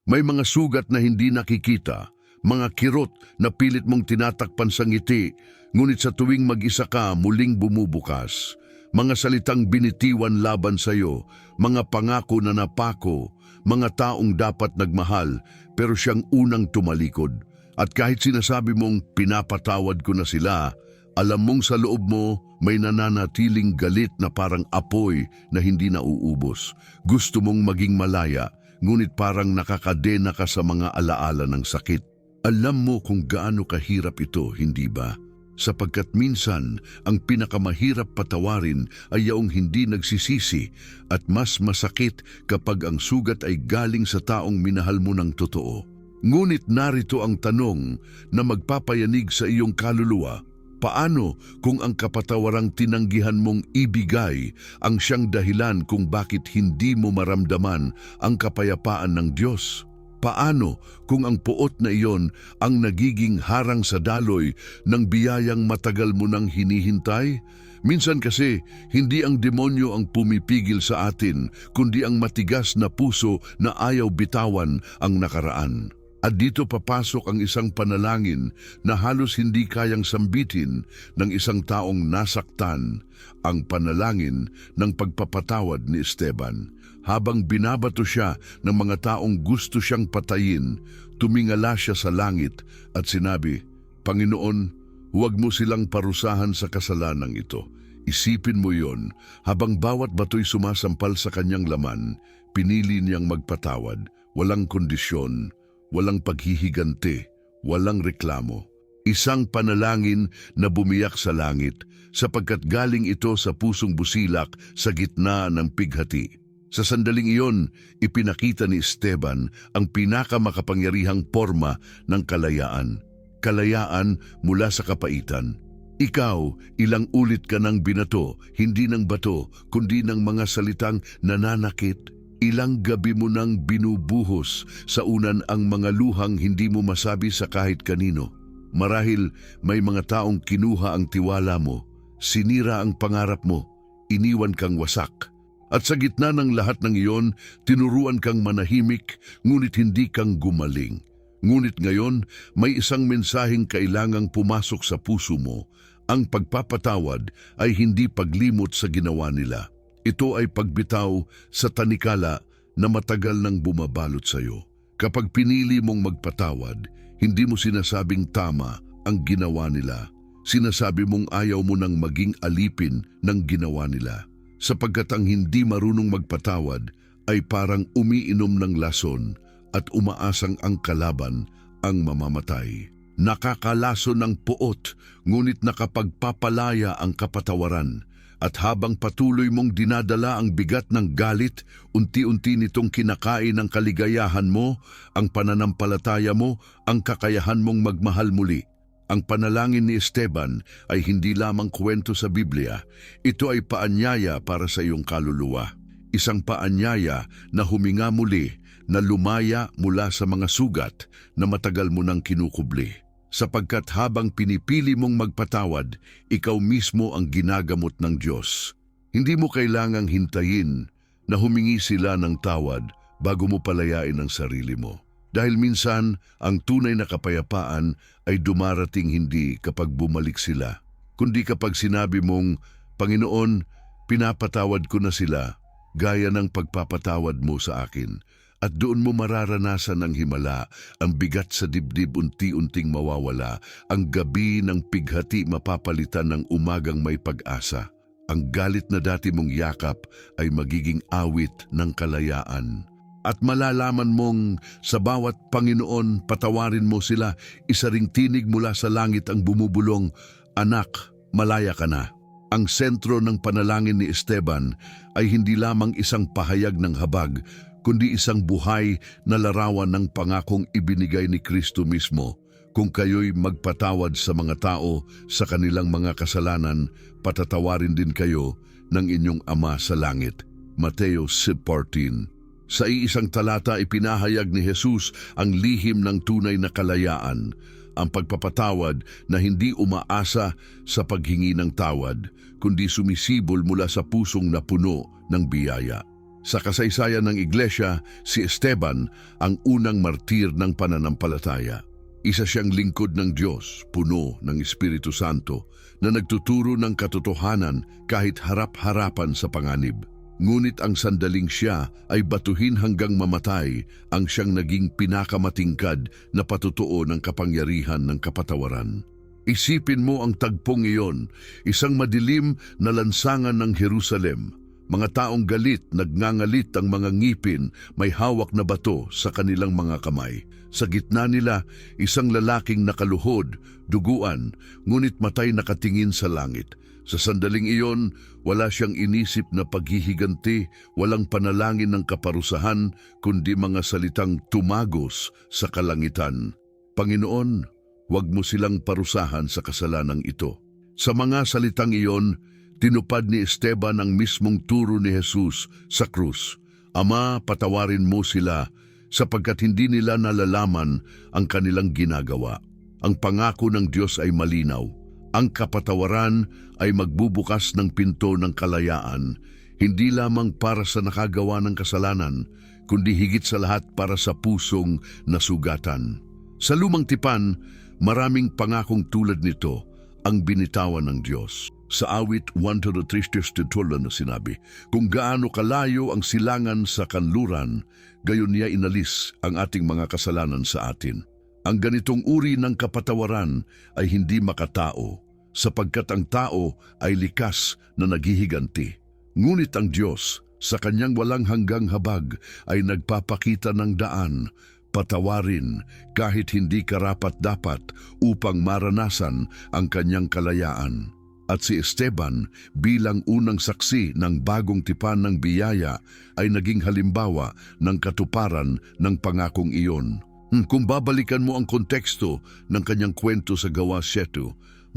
May mga sugat na hindi nakikita, mga kirot na pilit mong tinatakpan sa ngiti, ngunit sa tuwing mag-isa ka muling bumubukas. Mga salitang binitiwan laban sa iyo, mga pangako na napako, mga taong dapat nagmahal pero siyang unang tumalikod. At kahit sinasabi mong pinapatawad ko na sila, alam mong sa loob mo may nananatiling galit na parang apoy na hindi nauubos. Gusto mong maging malaya, ngunit parang nakakadena ka sa mga alaala ng sakit. Alam mo kung gaano kahirap ito, hindi ba? Sapagkat minsan, ang pinakamahirap patawarin ay yaong hindi nagsisisi at mas masakit kapag ang sugat ay galing sa taong minahal mo ng totoo. Ngunit narito ang tanong na magpapayanig sa iyong kaluluwa. Paano kung ang kapatawarang tinanggihan mong ibigay ang siyang dahilan kung bakit hindi mo maramdaman ang kapayapaan ng Diyos? Paano kung ang puot na iyon ang nagiging harang sa daloy ng biyayang matagal mo nang hinihintay? Minsan kasi, hindi ang demonyo ang pumipigil sa atin, kundi ang matigas na puso na ayaw bitawan ang nakaraan. At dito papasok ang isang panalangin na halos hindi kayang sambitin ng isang taong nasaktan, ang panalangin ng pagpapatawad ni Esteban. Habang binabato siya ng mga taong gusto siyang patayin, tumingala siya sa langit at sinabi, Panginoon, huwag mo silang parusahan sa kasalanang ito. Isipin mo yon, habang bawat bato'y sumasampal sa kanyang laman, pinili niyang magpatawad, walang kondisyon, walang paghihiganti, walang reklamo. Isang panalangin na bumiyak sa langit sapagkat galing ito sa pusong busilak sa gitna ng pighati. Sa sandaling iyon, ipinakita ni Esteban ang pinakamakapangyarihang porma ng kalayaan. Kalayaan mula sa kapaitan. Ikaw, ilang ulit ka nang binato, hindi ng bato, kundi ng mga salitang nananakit. Ilang gabi mo nang binubuhos sa unan ang mga luhang hindi mo masabi sa kahit kanino. Marahil may mga taong kinuha ang tiwala mo, sinira ang pangarap mo, iniwan kang wasak. At sa gitna ng lahat ng iyon, tinuruan kang manahimik, ngunit hindi kang gumaling. Ngunit ngayon, may isang mensaheng kailangang pumasok sa puso mo. Ang pagpapatawad ay hindi paglimot sa ginawa nila. Ito ay pagbitaw sa tanikala na matagal nang bumabalot sa iyo. Kapag pinili mong magpatawad, hindi mo sinasabing tama ang ginawa nila. Sinasabi mong ayaw mo nang maging alipin ng ginawa nila. Sapagkat ang hindi marunong magpatawad ay parang umiinom ng lason at umaasang ang kalaban ang mamamatay. Nakakalaso ng puot, ngunit nakapagpapalaya ang kapatawaran. At habang patuloy mong dinadala ang bigat ng galit, unti-unti nitong kinakain ang kaligayahan mo, ang pananampalataya mo, ang kakayahan mong magmahal muli. Ang panalangin ni Esteban ay hindi lamang kwento sa Biblia. Ito ay paanyaya para sa iyong kaluluwa. Isang paanyaya na huminga muli, na lumaya mula sa mga sugat na matagal mo nang kinukubli. Sapagkat habang pinipili mong magpatawad, ikaw mismo ang ginagamot ng Diyos. Hindi mo kailangang hintayin na humingi sila ng tawad bago mo palayain ang sarili mo. Dahil minsan, ang tunay na kapayapaan ay dumarating hindi kapag bumalik sila, kundi kapag sinabi mong, Panginoon, pinapatawad ko na sila, gaya ng pagpapatawad mo sa akin. At doon mo mararanasan ang himala, ang bigat sa dibdib unti-unting mawawala, ang gabi ng pighati mapapalitan ng umagang may pag-asa. Ang galit na dati mong yakap ay magiging awit ng kalayaan. At malalaman mong sa bawat Panginoon, patawarin mo sila, isa ring tinig mula sa langit ang bumubulong, Anak, malaya ka na. Ang sentro ng panalangin ni Esteban ay hindi lamang isang pahayag ng habag, kundi isang buhay na larawan ng pangakong ibinigay ni Kristo mismo. Kung kayo'y magpatawad sa mga tao sa kanilang mga kasalanan, patatawarin din kayo ng inyong Ama sa langit. Mateo 6:14. Sa iisang talata ipinahayag ni Jesus ang lihim ng tunay na kalayaan, ang pagpapatawad na hindi umaasa sa paghingi ng tawad, kundi sumisibol mula sa pusong napuno ng biyaya. Sa kasaysayan ng iglesia, si Esteban ang unang martir ng pananampalataya. Isa siyang lingkod ng Diyos, puno ng Espiritu Santo, na nagtuturo ng katotohanan kahit harap-harapan sa panganib. Ngunit ang sandaling siya ay batuhin hanggang mamatay ang siyang naging pinakamatingkad na patutuo ng kapangyarihan ng kapatawaran. Isipin mo ang tagpong iyon, isang madilim na lansangan ng Jerusalem. Mga taong galit, nagngangalit ang mga ngipin, may hawak na bato sa kanilang mga kamay. Sa gitna nila, isang lalaking nakaluhod, duguan, ngunit matay nakatingin sa langit. Sa sandaling iyon, wala siyang inisip na paghihiganti, walang panalangin ng kaparusahan, kundi mga salitang tumagos sa kalangitan. Panginoon, huwag mo silang parusahan sa kasalanang ito. Sa mga salitang iyon, tinupad ni Esteban ang mismong turo ni Jesus sa krus. Ama, patawarin mo sila sapagkat hindi nila nalalaman ang kanilang ginagawa. Ang pangako ng Diyos ay malinaw. Ang kapatawaran ay magbubukas ng pinto ng kalayaan, hindi lamang para sa nakagawa ng kasalanan, kundi higit sa lahat para sa pusong nasugatan. Sa lumang tipan, maraming pangakong tulad nito ang binitawan ng Diyos. Sa awit 1:3-12 na sinabi, kung gaano kalayo ang silangan sa kanluran, gayon niya inalis ang ating mga kasalanan sa atin. Ang ganitong uri ng kapatawaran ay hindi makatao, sapagkat ang tao ay likas na naghihiganti. Ngunit ang Diyos, sa kanyang walang hanggang habag, ay nagpapakita ng daan, patawarin kahit hindi karapat-dapat upang maranasan ang kanyang kalayaan. At si Esteban bilang unang saksi ng bagong tipan ng biyaya ay naging halimbawa ng katuparan ng pangakong iyon. Kung babalikan mo ang konteksto ng kanyang kwento sa Gawa 7,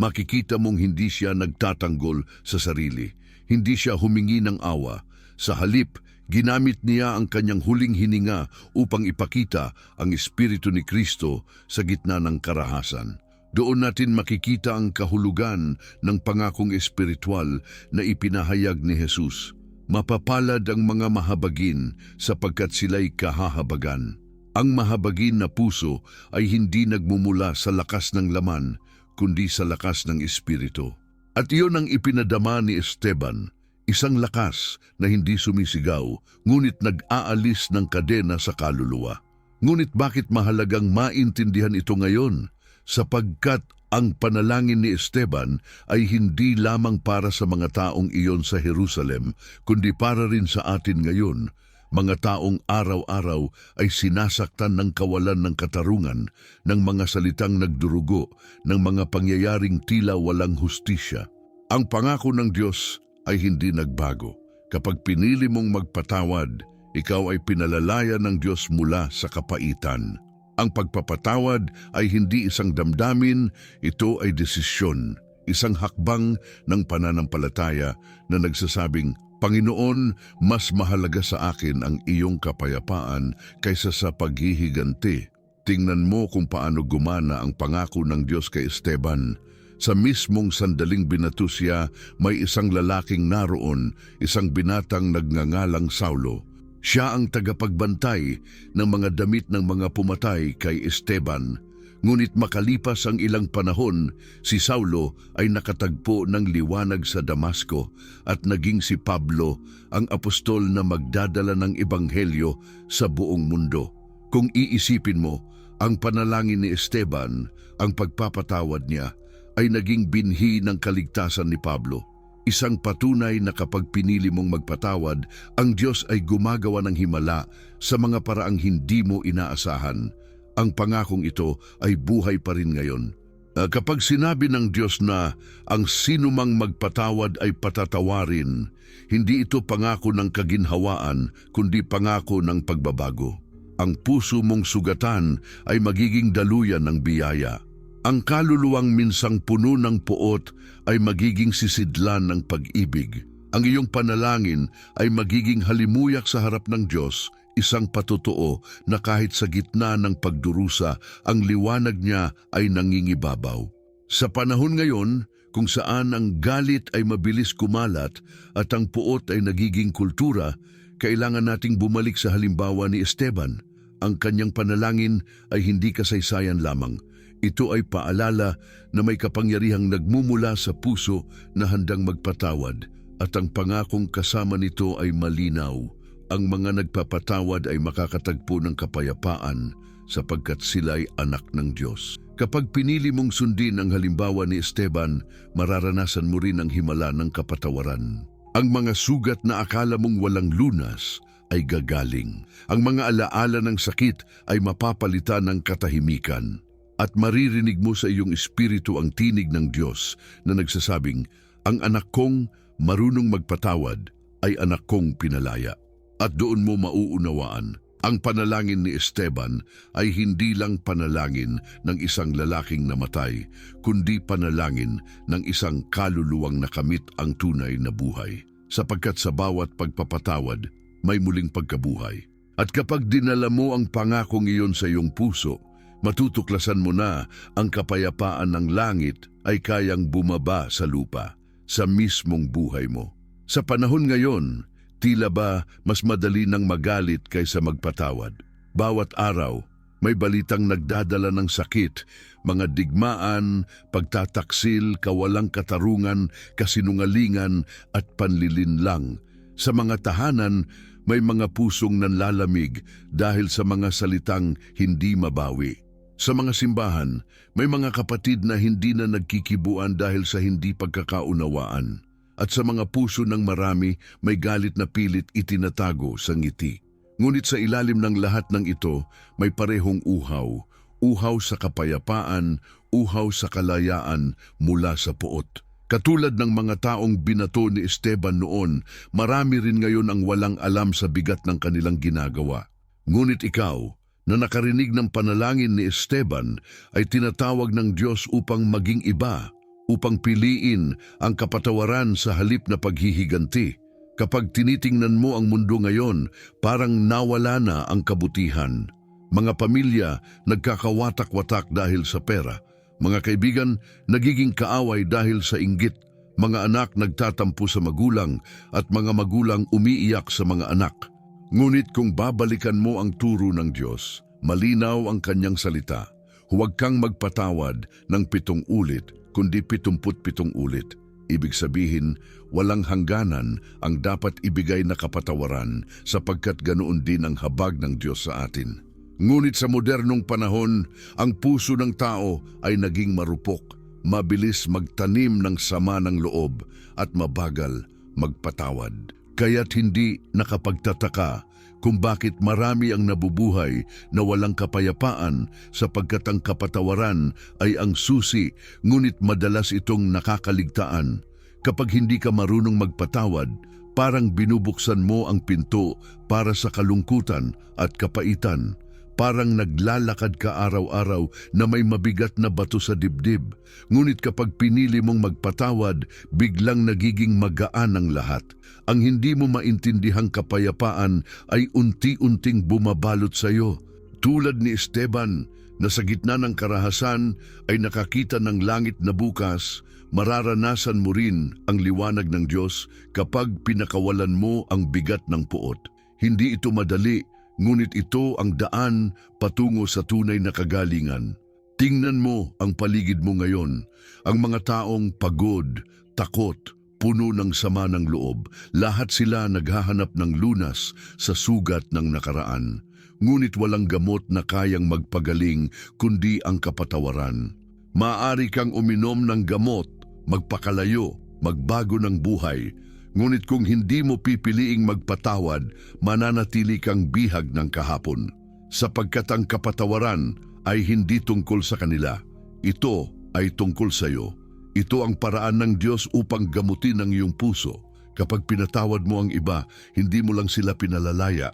makikita mong hindi siya nagtatanggol sa sarili. Hindi siya humingi ng awa. Sa halip, ginamit niya ang kanyang huling hininga upang ipakita ang Espiritu ni Kristo sa gitna ng karahasan. Doon natin makikita ang kahulugan ng pangakong espiritual na ipinahayag ni Jesus. Mapapalad ang mga mahabagin sapagkat sila'y kahahabagan. Ang mahabagin na puso ay hindi nagmumula sa lakas ng laman, kundi sa lakas ng Espiritu. At iyon ang ipinadama ni Esteban, isang lakas na hindi sumisigaw, ngunit nag-aalis ng kadena sa kaluluwa. Ngunit bakit mahalagang maintindihan ito ngayon? Sapagkat ang panalangin ni Esteban ay hindi lamang para sa mga taong iyon sa Jerusalem, kundi para rin sa atin ngayon, mga taong araw-araw ay sinasaktan ng kawalan ng katarungan, ng mga salitang nagdurugo, ng mga pangyayaring tila walang hustisya. Ang pangako ng Diyos ay hindi nagbago. Kapag pinili mong magpatawad, ikaw ay pinalalaya ng Diyos mula sa kapaitan. Ang pagpapatawad ay hindi isang damdamin, ito ay desisyon, isang hakbang ng pananampalataya na nagsasabing, Panginoon, mas mahalaga sa akin ang iyong kapayapaan kaysa sa paghihiganti. Tingnan mo kung paano gumana ang pangako ng Diyos kay Esteban. Sa mismong sandaling binato siya, may isang lalaking naroon, isang binatang nagngangalang Saulo. Siya ang tagapagbantay ng mga damit ng mga pumatay kay Esteban. Ngunit makalipas ang ilang panahon, si Saulo ay nakatagpo ng liwanag sa Damasco at naging si Pablo ang apostol na magdadala ng ebanghelyo sa buong mundo. Kung iisipin mo, ang panalangin ni Esteban, ang pagpapatawad niya, ay naging binhi ng kaligtasan ni Pablo. Isang patunay na kapag pinili mong magpatawad, ang Diyos ay gumagawa ng himala sa mga paraang hindi mo inaasahan. Ang pangakong ito ay buhay pa rin ngayon. Kapag sinabi ng Diyos na ang sinumang magpatawad ay patatawarin, hindi ito pangako ng kaginhawaan, kundi pangako ng pagbabago. Ang puso mong sugatan ay magiging daluyan ng biyaya. Ang kaluluwang minsang puno ng puot ay magiging sisidlan ng pag-ibig. Ang iyong panalangin ay magiging halimuyak sa harap ng Diyos, isang patutuo na kahit sa gitna ng pagdurusa, ang liwanag niya ay nangingibabaw. Sa panahon ngayon, kung saan ang galit ay mabilis kumalat at ang puot ay nagiging kultura, Kailangan nating bumalik sa halimbawa ni Esteban. Ang kanyang panalangin ay hindi kasaysayan lamang. Ito ay paalala na may kapangyarihang nagmumula sa puso na handang magpatawad, at ang pangakong kasama nito ay malinaw. Ang mga nagpapatawad ay makakatagpo ng kapayapaan sapagkat sila ay anak ng Diyos. Kapag pinili mong sundin ang halimbawa ni Esteban, mararanasan mo rin ang himala ng kapatawaran. Ang mga sugat na akala mong walang lunas ay gagaling. Ang mga alaala ng sakit ay mapapalitan ng katahimikan. At maririnig mo sa iyong espiritu ang tinig ng Diyos na nagsasabing, ang anak kong marunong magpatawad ay anak kong pinalaya. At doon mo mauunawaan, ang panalangin ni Esteban ay hindi lang panalangin ng isang lalaking namatay, kundi panalangin ng isang kaluluwang nakamit ang tunay na buhay. Sapagkat sa bawat pagpapatawad, may muling pagkabuhay. At kapag dinala mo ang pangakong iyon sa iyong puso, matutuklasan mo na ang kapayapaan ng langit ay kayang bumaba sa lupa, sa mismong buhay mo. Sa panahon ngayon, tila ba mas madali nang magalit kaysa magpatawad? Bawat araw, may balitang nagdadala ng sakit, mga digmaan, pagtataksil, kawalang katarungan, kasinungalingan at panlilinlang. Sa mga tahanan, may mga pusong nanlalamig dahil sa mga salitang hindi mabawi. Sa mga simbahan, may mga kapatid na hindi na nagkikibuan dahil sa hindi pagkakaunawaan. At sa mga puso ng marami, may galit na pilit itinatago sa ngiti. Ngunit sa ilalim ng lahat ng ito, may parehong uhaw. Uhaw sa kapayapaan, uhaw sa kalayaan mula sa puot. Katulad ng mga taong binato ni Esteban noon, marami rin ngayon ang walang alam sa bigat ng kanilang ginagawa. Ngunit ikaw, na nakarinig ng panalangin ni Esteban, ay tinatawag ng Diyos upang maging iba, upang piliin ang kapatawaran sa halip na paghihiganti. Kapag tinitingnan mo ang mundo ngayon, parang nawala na ang kabutihan. Mga pamilya nagkakawatak-watak dahil sa pera. Mga kaibigan nagiging kaaway dahil sa inggit. Mga anak nagtatampo sa magulang at mga magulang umiiyak sa mga anak. Ngunit kung babalikan mo ang turo ng Diyos, malinaw ang kanyang salita. Huwag kang magpatawad ng 7 ulit, kundi 77 ulit. Ibig sabihin, walang hangganan ang dapat ibigay na kapatawaran sapagkat ganoon din ang habag ng Diyos sa atin. Ngunit sa modernong panahon, ang puso ng tao ay naging marupok, mabilis magtanim ng sama ng loob at mabagal magpatawad. Kaya't hindi nakapagtataka kung bakit marami ang nabubuhay na walang kapayapaan sapagkat ang kapatawaran ay ang susi, ngunit madalas itong nakakaligtaan. Kapag hindi ka marunong magpatawad, parang binubuksan mo ang pinto para sa kalungkutan at kapaitan. Parang naglalakad ka araw-araw na may mabigat na bato sa dibdib. Ngunit kapag pinili mong magpatawad, biglang nagiging magaan ang lahat. Ang hindi mo maintindihang kapayapaan ay unti-unting bumabalot sa iyo. Tulad ni Esteban, na sa gitna ng karahasan ay nakakita ng langit na bukas, mararanasan mo rin ang liwanag ng Diyos kapag pinakawalan mo ang bigat ng puot. Hindi ito madali, ngunit ito ang daan patungo sa tunay na kagalingan. Tingnan mo ang paligid mo ngayon, ang mga taong pagod, takot, puno ng sama ng loob. Lahat sila naghahanap ng lunas sa sugat ng nakaraan. Ngunit walang gamot na kayang magpagaling kundi ang kapatawaran. Maaari kang uminom ng gamot, magpakalayo, magbago ng buhay. Ngunit kung hindi mo pipiliing magpatawad, mananatili kang bihag ng kahapon. Sapagkat ang kapatawaran ay hindi tungkol sa kanila. Ito ay tungkol sa iyo. Ito ang paraan ng Diyos upang gamutin ang iyong puso. Kapag pinatawad mo ang iba, hindi mo lang sila pinalalaya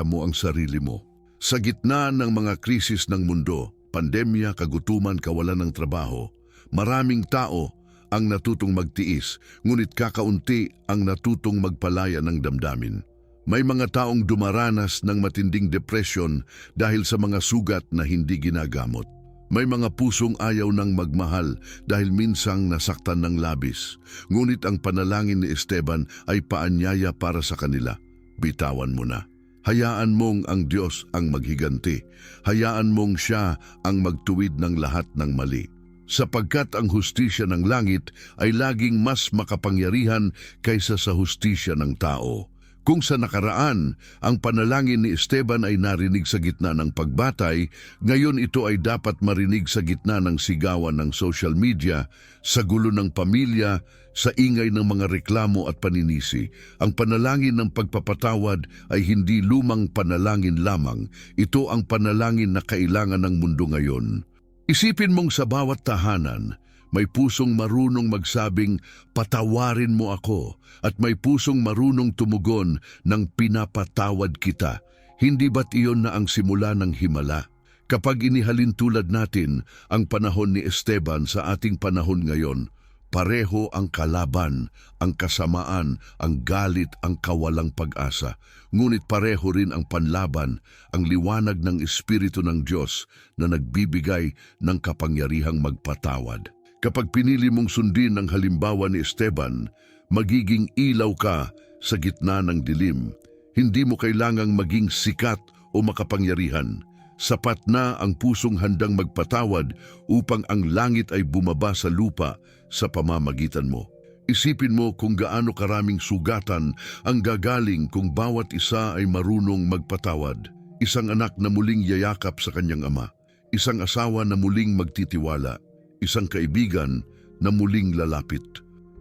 mo ang sarili mo. Sa gitna ng mga krisis ng mundo, pandemya, kagutuman, kawalan ng trabaho, maraming tao ang natutong magtiis, ngunit kakaunti ang natutong magpalaya ng damdamin. May mga taong dumaranas ng matinding depresyon dahil sa mga sugat na hindi ginagamot. May mga pusong ayaw ng magmahal dahil minsang nasaktan ng labis. Ngunit ang panalangin ni Esteban ay paanyaya para sa kanila. bitawan mo na. Hayaan mong ang Diyos ang maghiganti. Hayaan mong Siya ang magtuwid ng lahat ng mali. Sapagkat ang hustisya ng langit ay laging mas makapangyarihan kaysa sa hustisya ng tao. Kung sa nakaraan, ang panalangin ni Esteban ay narinig sa gitna ng pagbatay, ngayon ito ay dapat marinig sa gitna ng sigawan ng social media, sa gulo ng pamilya, sa ingay ng mga reklamo at paninisi. Ang panalangin ng pagpapatawad ay hindi lumang panalangin lamang. Ito ang panalangin na kailangan ng mundo ngayon. Isipin mong sa bawat tahanan, may pusong marunong magsabing, patawarin mo ako, at may pusong marunong tumugon ng pinapatawad kita. Hindi ba't iyon na ang simula ng himala? Kapag inihalin tulad natin ang panahon ni Esteban sa ating panahon ngayon, pareho ang kalaban, ang kasamaan, ang galit, ang kawalang pag-asa. Ngunit pareho rin ang panlaban, ang liwanag ng Espiritu ng Diyos na nagbibigay ng kapangyarihang magpatawad. Kapag pinili mong sundin ang halimbawa ni Esteban, magiging ilaw ka sa gitna ng dilim. Hindi mo kailangang maging sikat o makapangyarihan. Sapat na ang pusong handang magpatawad upang ang langit ay bumaba sa lupa sa pamamagitan mo. Isipin mo kung gaano karaming sugatan ang gagaling kung bawat isa ay marunong magpatawad. Isang anak na muling yayakap sa kanyang ama. Isang asawa na muling magtitiwala. Isang kaibigan na muling lalapit.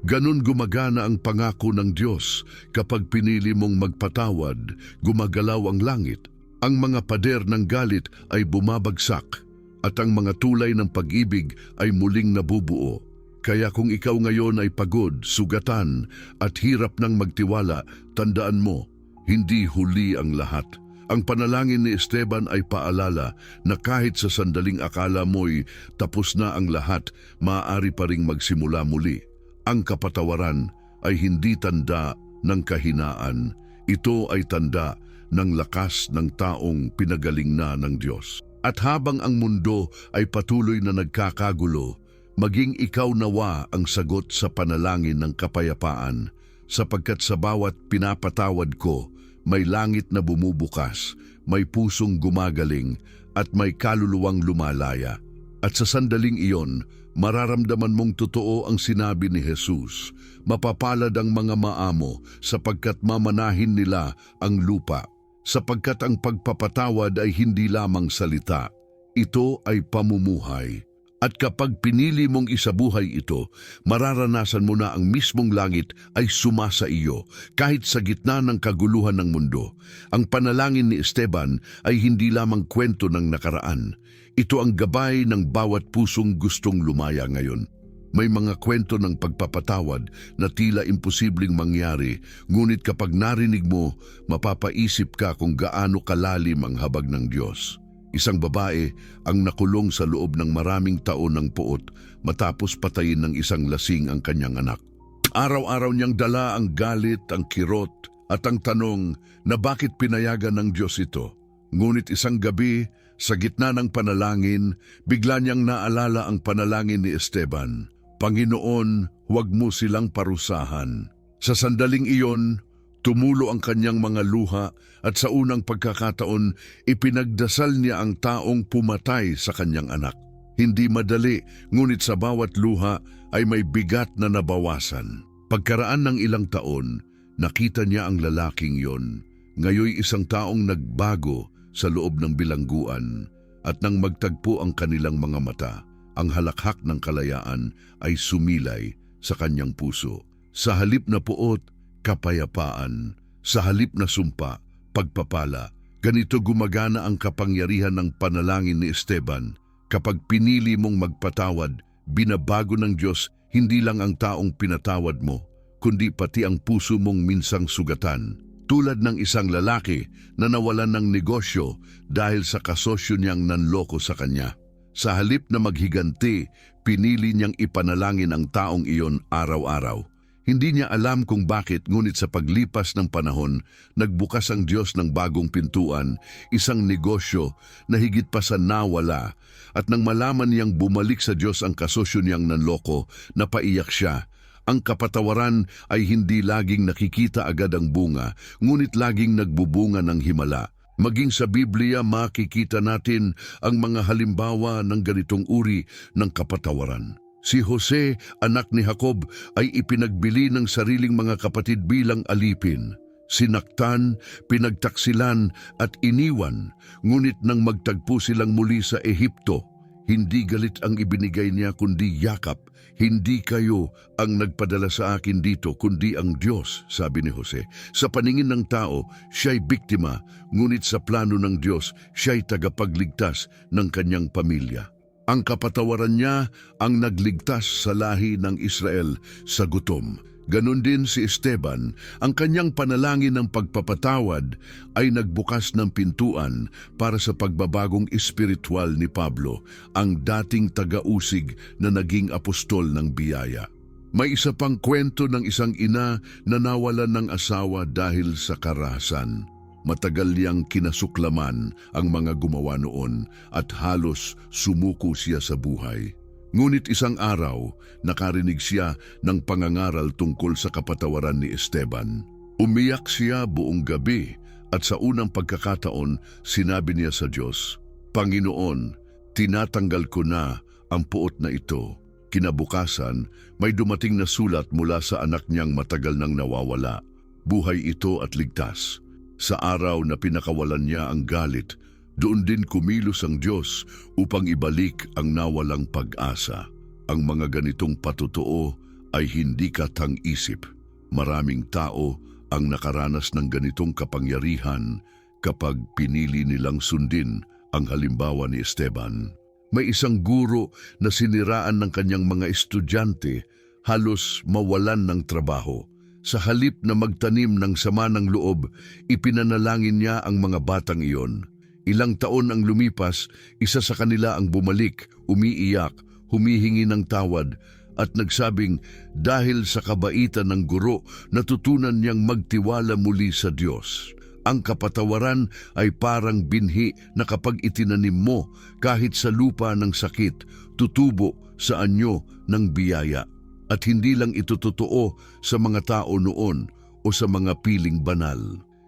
Ganon gumagana ang pangako ng Diyos. Kapag pinili mong magpatawad, gumagalaw ang langit. Ang mga pader ng galit ay bumabagsak at ang mga tulay ng pag-ibig ay muling nabubuo. Kaya kung ikaw ngayon ay pagod, sugatan at hirap ng magtiwala, tandaan mo, hindi huli ang lahat. Ang panalangin ni Esteban ay paalala na kahit sa sandaling akala mo'y tapos na ang lahat, maaari pa ring magsimula muli. Ang kapatawaran ay hindi tanda ng kahinaan. Ito ay tanda ng lakas ng taong pinagaling na ng Diyos. At habang ang mundo ay patuloy na nagkakagulo, maging ikaw nawa ang sagot sa panalangin ng kapayapaan, sapagkat sa bawat pinapatawad ko, may langit na bumubukas, may pusong gumagaling, at may kaluluwang lumalaya. At sa sandaling iyon, mararamdaman mong totoo ang sinabi ni Jesus, mapapalad ang mga maamo sapagkat mamanahin nila ang lupa. Sapagkat ang pagpapatawad ay hindi lamang salita, ito ay pamumuhay. At kapag pinili mong isabuhay ito, mararanasan mo na ang mismong langit ay sumasa iyo, kahit sa gitna ng kaguluhan ng mundo. Ang panalangin ni Esteban ay hindi lamang kwento ng nakaraan. Ito ang gabay ng bawat pusong gustong lumaya ngayon. May mga kwento ng pagpapatawad na tila imposibleng mangyari, ngunit kapag narinig mo, mapapaisip ka kung gaano kalalim ang habag ng Diyos. Isang babae ang nakulong sa loob ng maraming taon ng puot matapos patayin ng isang lasing ang kanyang anak. Araw-araw niyang dala ang galit, ang kirot at ang tanong na bakit pinayagan ng Diyos ito. Ngunit isang gabi, sa gitna ng panalangin, bigla niyang naalala ang panalangin ni Esteban. Panginoon, huwag mo silang parusahan. Sa sandaling iyon, tumulo ang kanyang mga luha at sa unang pagkakataon, ipinagdasal niya ang taong pumatay sa kanyang anak. Hindi madali, ngunit sa bawat luha ay may bigat na nabawasan. Pagkaraan ng ilang taon, nakita niya ang lalaking yon. Ngayoy isang taong nagbago sa loob ng bilangguan at nang magtagpo ang kanilang mga mata, ang halakhak ng kalayaan ay sumilay sa kanyang puso. Sa halip na puot, kapayapaan. Sa halip na sumpa, pagpapala. Ganito gumagana ang kapangyarihan ng panalangin ni Esteban. Kapag pinili mong magpatawad, binabago ng Diyos hindi lang ang taong pinatawad mo, kundi pati ang puso mong minsang sugatan. Tulad ng isang lalaki na nawalan ng negosyo dahil sa kasosyo niyang nanloko sa kanya. Sa halip na maghiganti, pinili niyang ipanalangin ang taong iyon araw-araw. Hindi niya alam kung bakit, ngunit sa paglipas ng panahon, nagbukas ang Diyos ng bagong pintuan, isang negosyo na higit pa sa nawala. At nang malaman niyang bumalik sa Diyos ang kasosyo niyang nanloko, napaiyak siya. Ang kapatawaran ay hindi laging nakikita agad ang bunga, ngunit laging nagbubunga ng himala. Maging sa Biblia makikita natin ang mga halimbawa ng ganitong uri ng kapatawaran. Si Jose, anak ni Jacob, ay ipinagbili ng sariling mga kapatid bilang alipin. Sinaktan, pinagtaksilan at iniwan, ngunit nang magtagpo silang muli sa Ehipto, hindi galit ang ibinigay niya kundi yakap. Hindi kayo ang nagpadala sa akin dito kundi ang Diyos, sabi ni Jose. Sa paningin ng tao, siya'y biktima, ngunit sa plano ng Diyos, siya'y tagapagligtas ng kanyang pamilya. Ang kapatawaran niya ang nagligtas sa lahi ng Israel sa gutom. Ganon din si Esteban, ang kanyang panalangin ng pagpapatawad ay nagbukas ng pintuan para sa pagbabagong espiritual ni Pablo, ang dating taga-usig na naging apostol ng biyaya. May isa pang kwento ng isang ina na nawalan ng asawa dahil sa karahasan. Matagal niyang kinasuklaman ang mga gumawa noon at halos sumuko siya sa buhay. Ngunit isang araw, nakarinig siya ng pangangaral tungkol sa kapatawaran ni Esteban. Umiyak siya buong gabi at sa unang pagkakataon, sinabi niya sa Diyos, "Panginoon, tinatanggal ko na ang puot na ito." Kinabukasan, may dumating na sulat mula sa anak niyang matagal nang nawawala. Buhay ito at ligtas. Sa araw na pinakawalan niya ang galit, doon din kumilos ang Diyos upang ibalik ang nawalang pag-asa. Ang mga ganitong patotoo ay hindi katang-isip. Maraming tao ang nakaranas ng ganitong kapangyarihan kapag pinili nilang sundin ang halimbawa ni Esteban. May isang guro na siniraan ng kanyang mga estudyante, halos mawalan ng trabaho. Sa halip na magtanim ng sama ng loob, ipinanalangin niya ang mga batang iyon. Ilang taon ang lumipas, isa sa kanila ang bumalik, umiiyak, humihingi ng tawad, at nagsabing dahil sa kabaitan ng guro, natutunan niyang magtiwala muli sa Diyos. Ang kapatawaran ay parang binhi na kapag itinanim mo, kahit sa lupa ng sakit, tutubo sa anyo ng biyaya. At hindi lang ito totoo sa mga tao noon o sa mga piling banal.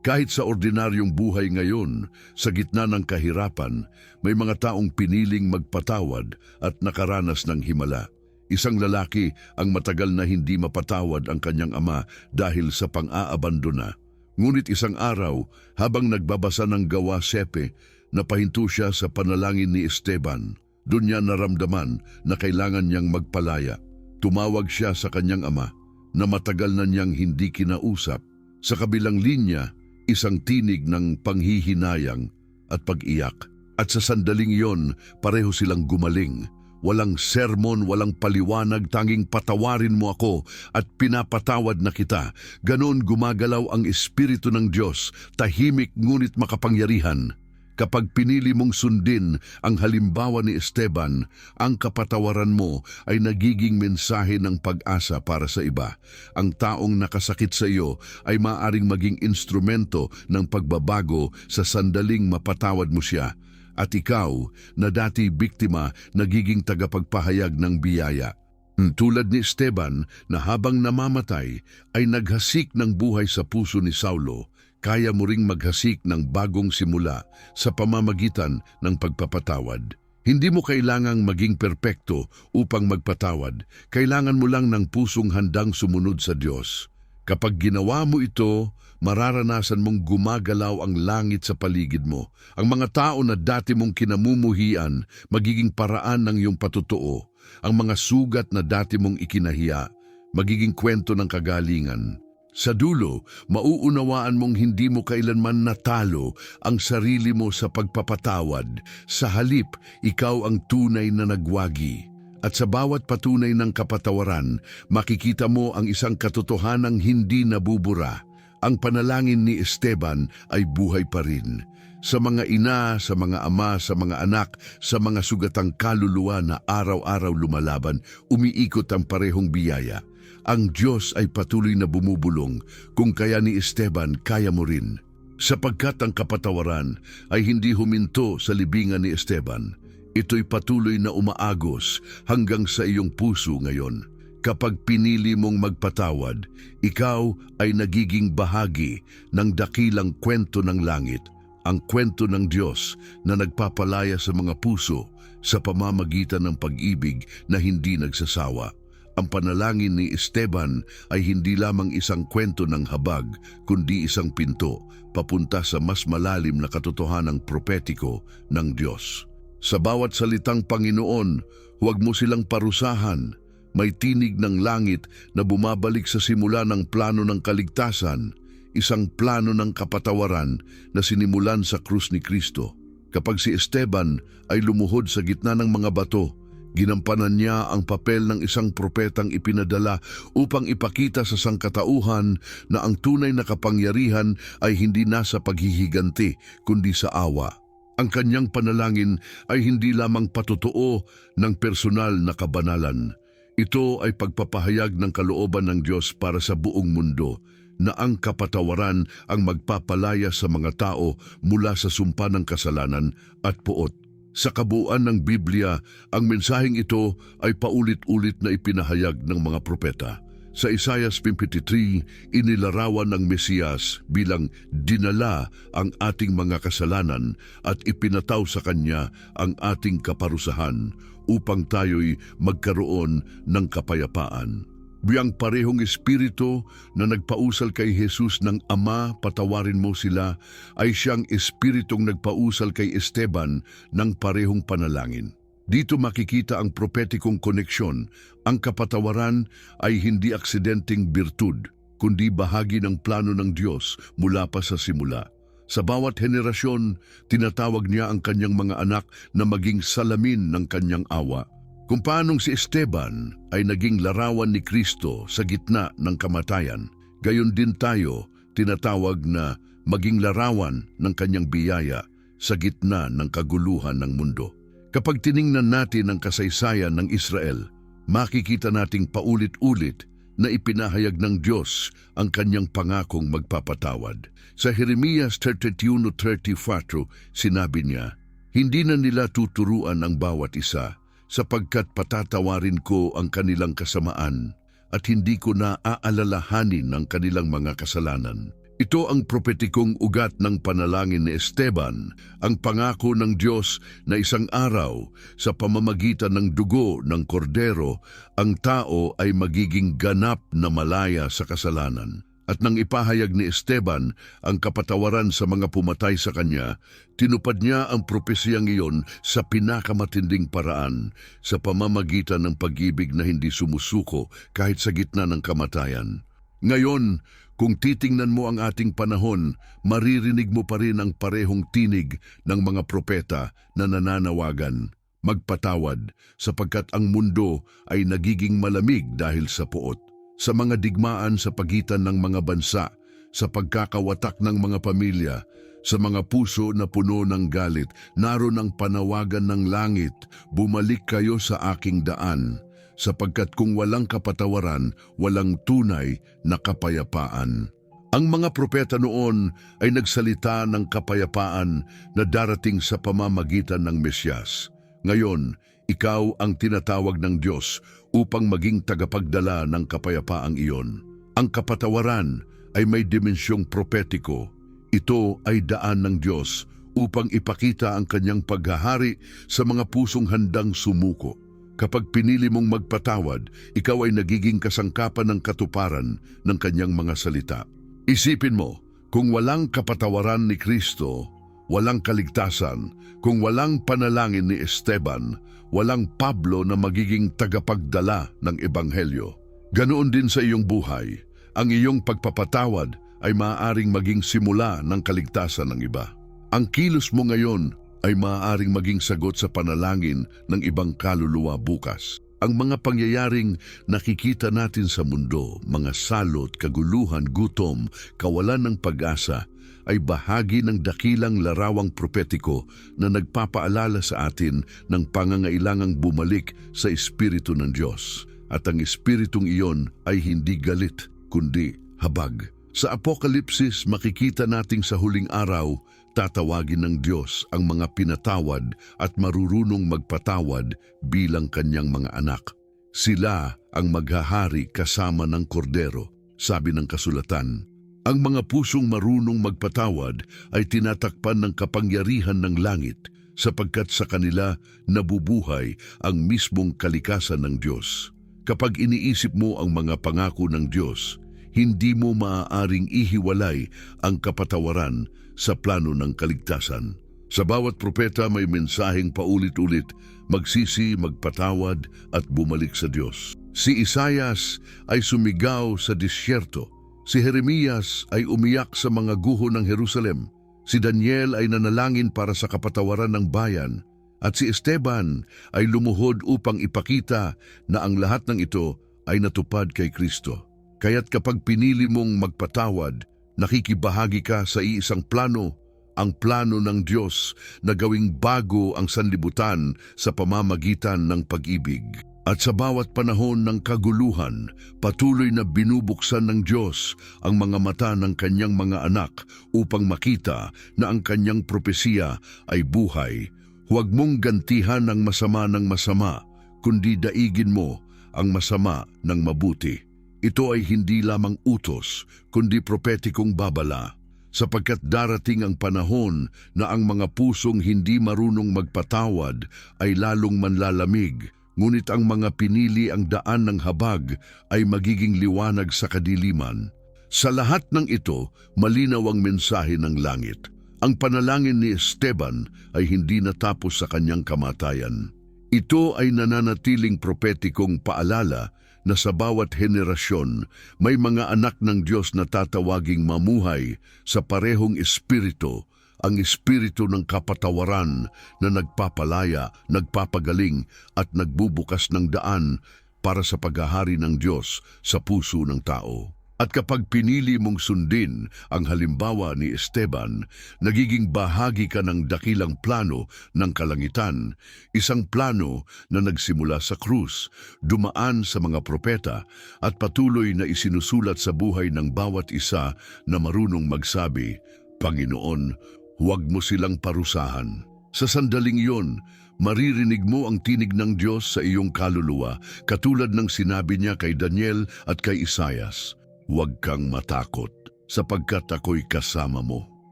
Kahit sa ordinaryong buhay ngayon, sa gitna ng kahirapan, may mga taong piniling magpatawad at nakaranas ng himala. Isang lalaki ang matagal na hindi mapatawad ang kanyang ama dahil sa pang-aabandona. Ngunit isang araw, habang nagbabasa ng gawa 7, napahinto siya sa panalangin ni Esteban. Doon niya naramdaman na kailangan niyang magpalaya. Tumawag siya sa kanyang ama na matagal na niyang hindi kinausap. Sa kabilang linya, isang tinig ng panghihinayang at pag-iyak. At sa sandaling iyon, pareho silang gumaling. Walang sermon, walang paliwanag, tanging patawarin mo ako at pinapatawad na kita. Ganon gumagalaw ang Espiritu ng Diyos, tahimik ngunit makapangyarihan. Kapag pinili mong sundin ang halimbawa ni Esteban, ang kapatawaran mo ay nagiging mensahe ng pag-asa para sa iba. Ang taong nakasakit sa iyo ay maaaring maging instrumento ng pagbabago sa sandaling mapatawad mo siya. At ikaw, na dati biktima, nagiging tagapagpahayag ng biyaya. Tulad ni Esteban na habang namamatay ay naghasik ng buhay sa puso ni Saulo, kaya mo ring maghasik ng bagong simula sa pamamagitan ng pagpapatawad. Hindi mo kailangang maging perpekto upang magpatawad. Kailangan mo lang ng pusong handang sumunod sa Diyos. Kapag ginawa mo ito, mararanasan mong gumagalaw ang langit sa paligid mo. Ang mga tao na dati mong kinamumuhian, magiging paraan ng iyong patutuo. Ang mga sugat na dati mong ikinahiya, magiging kwento ng kagalingan. Sa dulo, mauunawaan mong hindi mo kailanman natalo ang sarili mo sa pagpapatawad. Sa halip, ikaw ang tunay na nagwagi. At sa bawat patunay ng kapatawaran, makikita mo ang isang katotohanang hindi nabubura. Ang panalangin ni Esteban ay buhay pa rin. Sa mga ina, sa mga ama, sa mga anak, sa mga sugatang kaluluwa na araw-araw lumalaban, umiikot ang parehong biyaya. Ang Diyos ay patuloy na bumubulong, kung kaya ni Esteban, kaya mo rin. Sapagkat ang kapatawaran ay hindi huminto sa libingan ni Esteban. Ito'y patuloy na umaagos hanggang sa iyong puso ngayon. Kapag pinili mong magpatawad, ikaw ay nagiging bahagi ng dakilang kwento ng langit, ang kwento ng Diyos na nagpapalaya sa mga puso sa pamamagitan ng pag-ibig na hindi nagsasawa. Ang panalangin ni Esteban ay hindi lamang isang kwento ng habag, kundi isang pinto papunta sa mas malalim na katotohanang propetiko ng Diyos. Sa bawat salitang Panginoon, huwag mo silang parusahan. May tinig ng langit na bumabalik sa simula ng plano ng kaligtasan, isang plano ng kapatawaran na sinimulan sa krus ni Kristo. Kapag si Esteban ay lumuhod sa gitna ng mga bato, ginampanan niya ang papel ng isang propetang ipinadala upang ipakita sa sangkatauhan na ang tunay na kapangyarihan ay hindi nasa paghihiganti kundi sa awa. Ang kanyang panalangin ay hindi lamang patotoo ng personal na kabanalan. Ito ay pagpapahayag ng kalooban ng Diyos para sa buong mundo na ang kapatawaran ang magpapalaya sa mga tao mula sa sumpa ng kasalanan at puot. Sa kabuuan ng Biblia, ang mensaheng ito ay paulit-ulit na ipinahayag ng mga propeta. Sa Isaiah 53, inilarawan ng Mesiyas bilang dinala ang ating mga kasalanan at ipinataw sa Kanya ang ating kaparusahan upang tayo'y magkaroon ng kapayapaan. Biyang parehong espiritu na nagpausal kay Jesus ng Ama, patawarin mo sila, ay siyang espiritong nagpausal kay Esteban ng parehong panalangin. Dito makikita ang propetikong koneksyon. Ang kapatawaran ay hindi aksidenteng birtud, kundi bahagi ng plano ng Diyos mula pa sa simula. Sa bawat henerasyon, tinatawag niya ang kanyang mga anak na maging salamin ng kanyang awa. Kung paanong si Esteban ay naging larawan ni Kristo sa gitna ng kamatayan, gayon din tayo tinatawag na maging larawan ng kanyang biyaya sa gitna ng kaguluhan ng mundo. Kapag tiningnan natin ang kasaysayan ng Israel, makikita nating paulit-ulit na ipinahayag ng Diyos ang kanyang pangakong magpapatawad. Sa Jeremias 31:34, sinabi niya, "Hindi na nila tuturuan ang bawat isa, sapagkat patatawarin ko ang kanilang kasamaan at hindi ko na aalalahanin ang kanilang mga kasalanan." Ito ang propetikong ugat ng panalangin ni Esteban, ang pangako ng Diyos na isang araw sa pamamagitan ng dugo ng kordero, ang tao ay magiging ganap na malaya sa kasalanan. At nang ipahayag ni Esteban ang kapatawaran sa mga pumatay sa kanya, tinupad niya ang propesiyang iyon sa pinakamatinding paraan sa pamamagitan ng pag-ibig na hindi sumusuko kahit sa gitna ng kamatayan. Ngayon, kung titingnan mo ang ating panahon, maririnig mo pa rin ang parehong tinig ng mga propeta na nananawagan, magpatawad, sapagkat ang mundo ay nagiging malamig dahil sa puot. Sa mga digmaan sa pagitan ng mga bansa, sa pagkakawatak ng mga pamilya, sa mga puso na puno ng galit, naroon ang panawagan ng langit, bumalik kayo sa aking daan, sapagkat kung walang kapatawaran, walang tunay na kapayapaan. Ang mga propeta noon ay nagsalita ng kapayapaan na darating sa pamamagitan ng Mesyas. Ngayon, ikaw ang tinatawag ng Diyos upang maging tagapagdala ng kapayapaang iyon. Ang kapatawaran ay may dimensyong propetiko. Ito ay daan ng Diyos upang ipakita ang kanyang paghahari sa mga pusong handang sumuko. Kapag pinili mong magpatawad, ikaw ay nagiging kasangkapan ng katuparan ng kanyang mga salita. Isipin mo, kung walang kapatawaran ni Kristo, walang kaligtasan. Kung walang panalangin ni Esteban, walang Pablo na magiging tagapagdala ng Ebanghelyo. Ganoon din sa iyong buhay. Ang iyong pagpapatawad ay maaaring maging simula ng kaligtasan ng iba. Ang kilos mo ngayon ay maaaring maging sagot sa panalangin ng ibang kaluluwa bukas. Ang mga pangyayaring nakikita natin sa mundo, mga salot, kaguluhan, gutom, kawalan ng pag-asa, ay bahagi ng dakilang larawang propetiko na nagpapaalala sa atin ng pangangailangang bumalik sa Espiritu ng Diyos. At ang Espiritong iyon ay hindi galit, kundi habag. Sa Apokalipsis, makikita nating sa huling araw, tatawagin ng Diyos ang mga pinatawad at marurunong magpatawad bilang kanyang mga anak. Sila ang maghahari kasama ng kordero, sabi ng kasulatan. Ang mga pusong marunong magpatawad ay tinatakpan ng kapangyarihan ng langit, sapagkat sa kanila nabubuhay ang mismong kalikasan ng Diyos. Kapag iniisip mo ang mga pangako ng Diyos, hindi mo maaaring ihiwalay ang kapatawaran sa plano ng kaligtasan. Sa bawat propeta may mensaheng paulit-ulit, magsisi, magpatawad at bumalik sa Diyos. Si Isaias ay sumigaw sa disyerto. Si Jeremias ay umiyak sa mga guho ng Jerusalem. Si Daniel ay nanalangin para sa kapatawaran ng bayan. At si Esteban ay lumuhod upang ipakita na ang lahat ng ito ay natupad kay Kristo. Kaya't kapag pinili mong magpatawad, nakikibahagi ka sa iisang plano, ang plano ng Diyos na gawing bago ang sanlibutan sa pamamagitan ng pag-ibig. At sa bawat panahon ng kaguluhan, patuloy na binubuksan ng Diyos ang mga mata ng kanyang mga anak upang makita na ang kanyang propesiya ay buhay. Huwag mong gantihan ang masama ng masama, kundi daigin mo ang masama ng mabuti. Ito ay hindi lamang utos, kundi propetikong babala. Sapagkat darating ang panahon na ang mga pusong hindi marunong magpatawad ay lalong manlalamig, ngunit ang mga pinili ang daan ng habag ay magiging liwanag sa kadiliman. Sa lahat ng ito, malinaw ang mensahe ng langit. Ang panalangin ni Esteban ay hindi natapos sa kanyang kamatayan. Ito ay nananatiling propetikong paalala na sa bawat henerasyon may mga anak ng Diyos na tatawaging mamuhay sa parehong espiritu, ang espiritu ng kapatawaran na nagpapalaya, nagpapagaling at nagbubukas ng daan para sa paghahari ng Diyos sa puso ng tao. At kapag pinili mong sundin ang halimbawa ni Esteban, nagiging bahagi ka ng dakilang plano ng kalangitan, isang plano na nagsimula sa krus, dumaan sa mga propeta at patuloy na isinusulat sa buhay ng bawat isa na marunong magsabi, Panginoon, huwag mo silang parusahan. Sa sandaling iyon, maririnig mo ang tinig ng Diyos sa iyong kaluluwa, katulad ng sinabi niya kay Daniel at kay Isaias. Huwag kang matakot, sapagkat ako'y kasama mo.